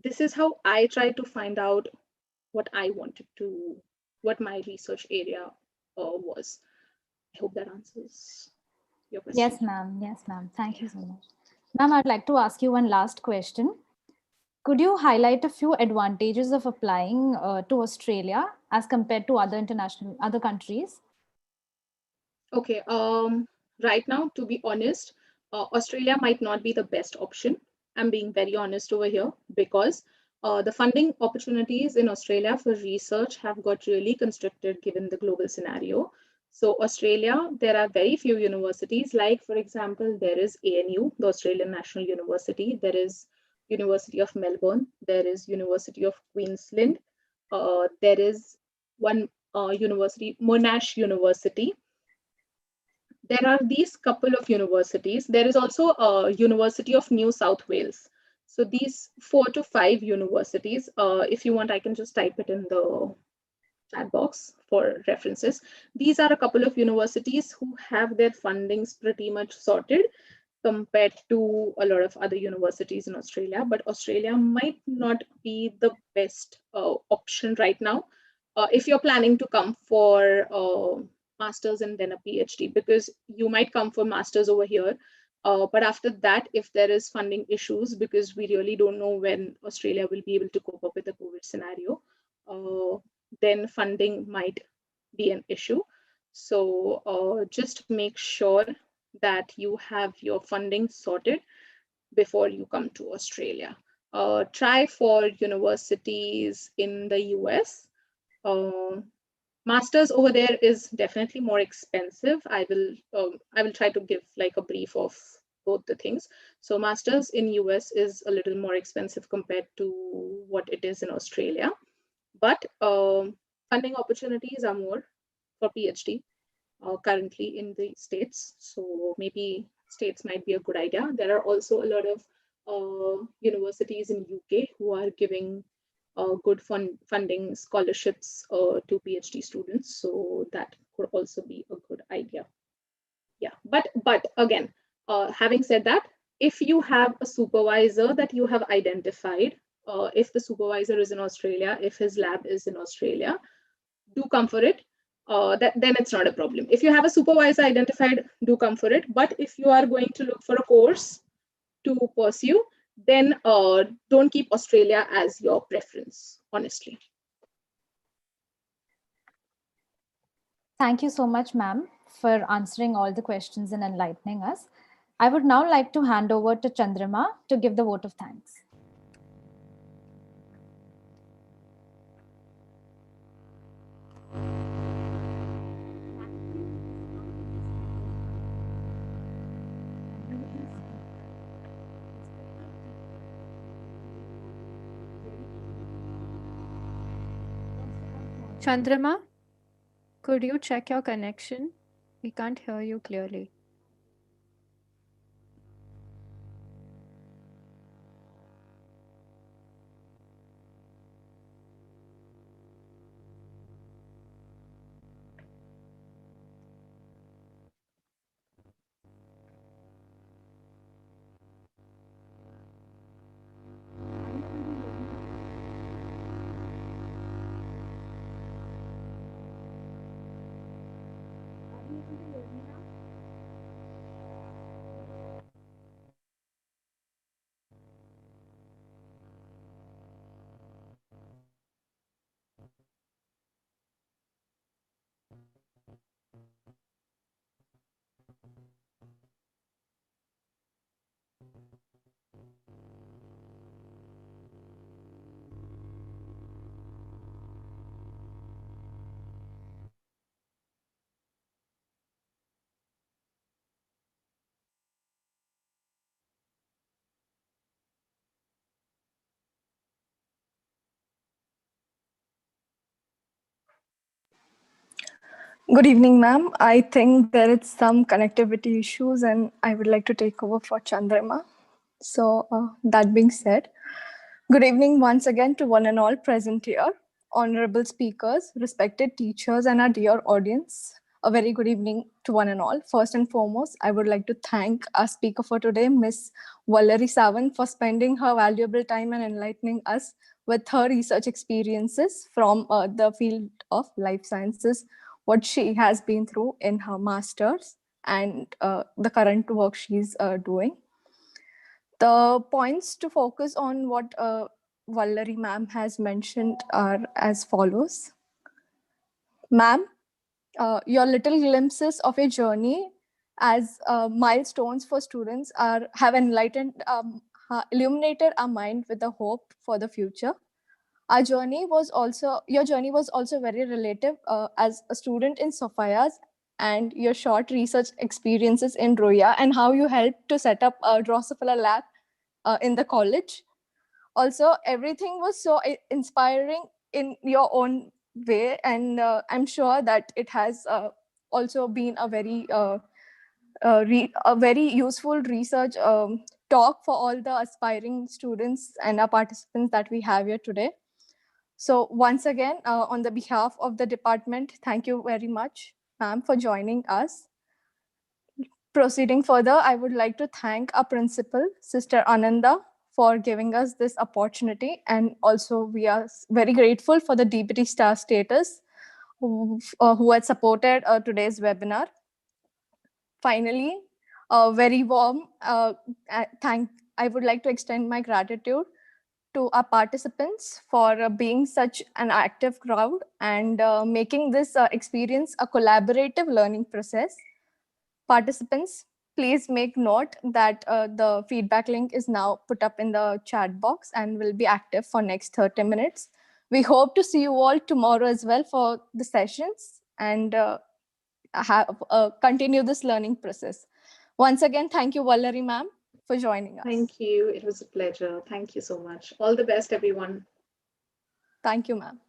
this is how I try to find out what I wanted to, what my research area was. I hope that answers your question. Yes, ma'am. Yes, ma'am. Thank you so much. Ma'am, I'd like to ask you one last question. Could you highlight a few advantages of applying to Australia as compared to other countries? Okay. Right now, to be honest, Australia might not be the best option. I'm being very honest over here because the funding opportunities in Australia for research have got really constricted given the global scenario. So Australia, there are very few universities. Like, for example, there is ANU, the Australian National University. There is University of Melbourne. There is University of Queensland. There is one university, Monash University. There are these couple of universities. There is also a University of New South Wales. So these 4 to 5 universities, if you want, I can just type it in the chat box for references. These are a couple of universities who have their fundings pretty much sorted compared to a lot of other universities in Australia, but Australia might not be the best option right now if you're planning to come for master's and then a PhD, because you might come for master's over here. But after that, if there is funding issues, because we really don't know when Australia will be able to cope up with the COVID scenario, then funding might be an issue. So just make sure that you have your funding sorted before you come to Australia. Try for universities in the US. Masters over there is definitely more expensive. I will try to give like a brief of both the things. So masters in US is a little more expensive compared to what it is in Australia, but funding opportunities are more for PhD currently in the States. So maybe States might be a good idea. There are also a lot of universities in UK who are giving good funding scholarships to PhD students. So that could also be a good idea. Yeah, but again, having said that, if you have a supervisor that you have identified, if the supervisor is in Australia, if his lab is in Australia, do come for it. Then it's not a problem. If you have a supervisor identified, do come for it. But if you are going to look for a course to pursue, then don't keep Australia as your preference, honestly. Thank you so much, ma'am, for answering all the questions and enlightening us. I would now like to hand over to Chandrama to give the vote of thanks. Chandrama, could you check your connection? We can't hear you clearly. Good evening, ma'am. I think there is some connectivity issues and I would like to take over for Chandrama. So that being said, good evening once again to one and all present here, honorable speakers, respected teachers, and our dear audience. A very good evening to one and all. First and foremost, I would like to thank our speaker for today, Ms. Valerie Savan, for spending her valuable time and enlightening us with her research experiences from the field of life sciences, what she has been through in her master's and the current work she's doing. The points to focus on what Valerie ma'am has mentioned are as follows. Ma'am, your little glimpses of a journey as milestones for students have enlightened, illuminated our mind with a hope for the future. Your journey was also very relative as a student in Sophia's and your short research experiences in Roya and how you helped to set up a Drosophila lab in the college. Also, everything was so inspiring in your own way, and I'm sure that it has also been a very useful research talk for all the aspiring students and our participants that we have here today. So once again, on the behalf of the department, thank you very much, ma'am, for joining us. Proceeding further, I would like to thank our principal, Sister Ananda, for giving us this opportunity. And also we are very grateful for the DPT star status who had supported today's webinar. Finally, a very warm I would like to extend my gratitude to our participants for being such an active crowd and making this experience a collaborative learning process. Participants, please make note that the feedback link is now put up in the chat box and will be active for next 30 minutes. We hope to see you all tomorrow as well for the sessions and continue this learning process. Once again, thank you, Valerie ma'am, for joining us. Thank you. It was a pleasure. Thank you so much. All the best, everyone. Thank you, ma'am.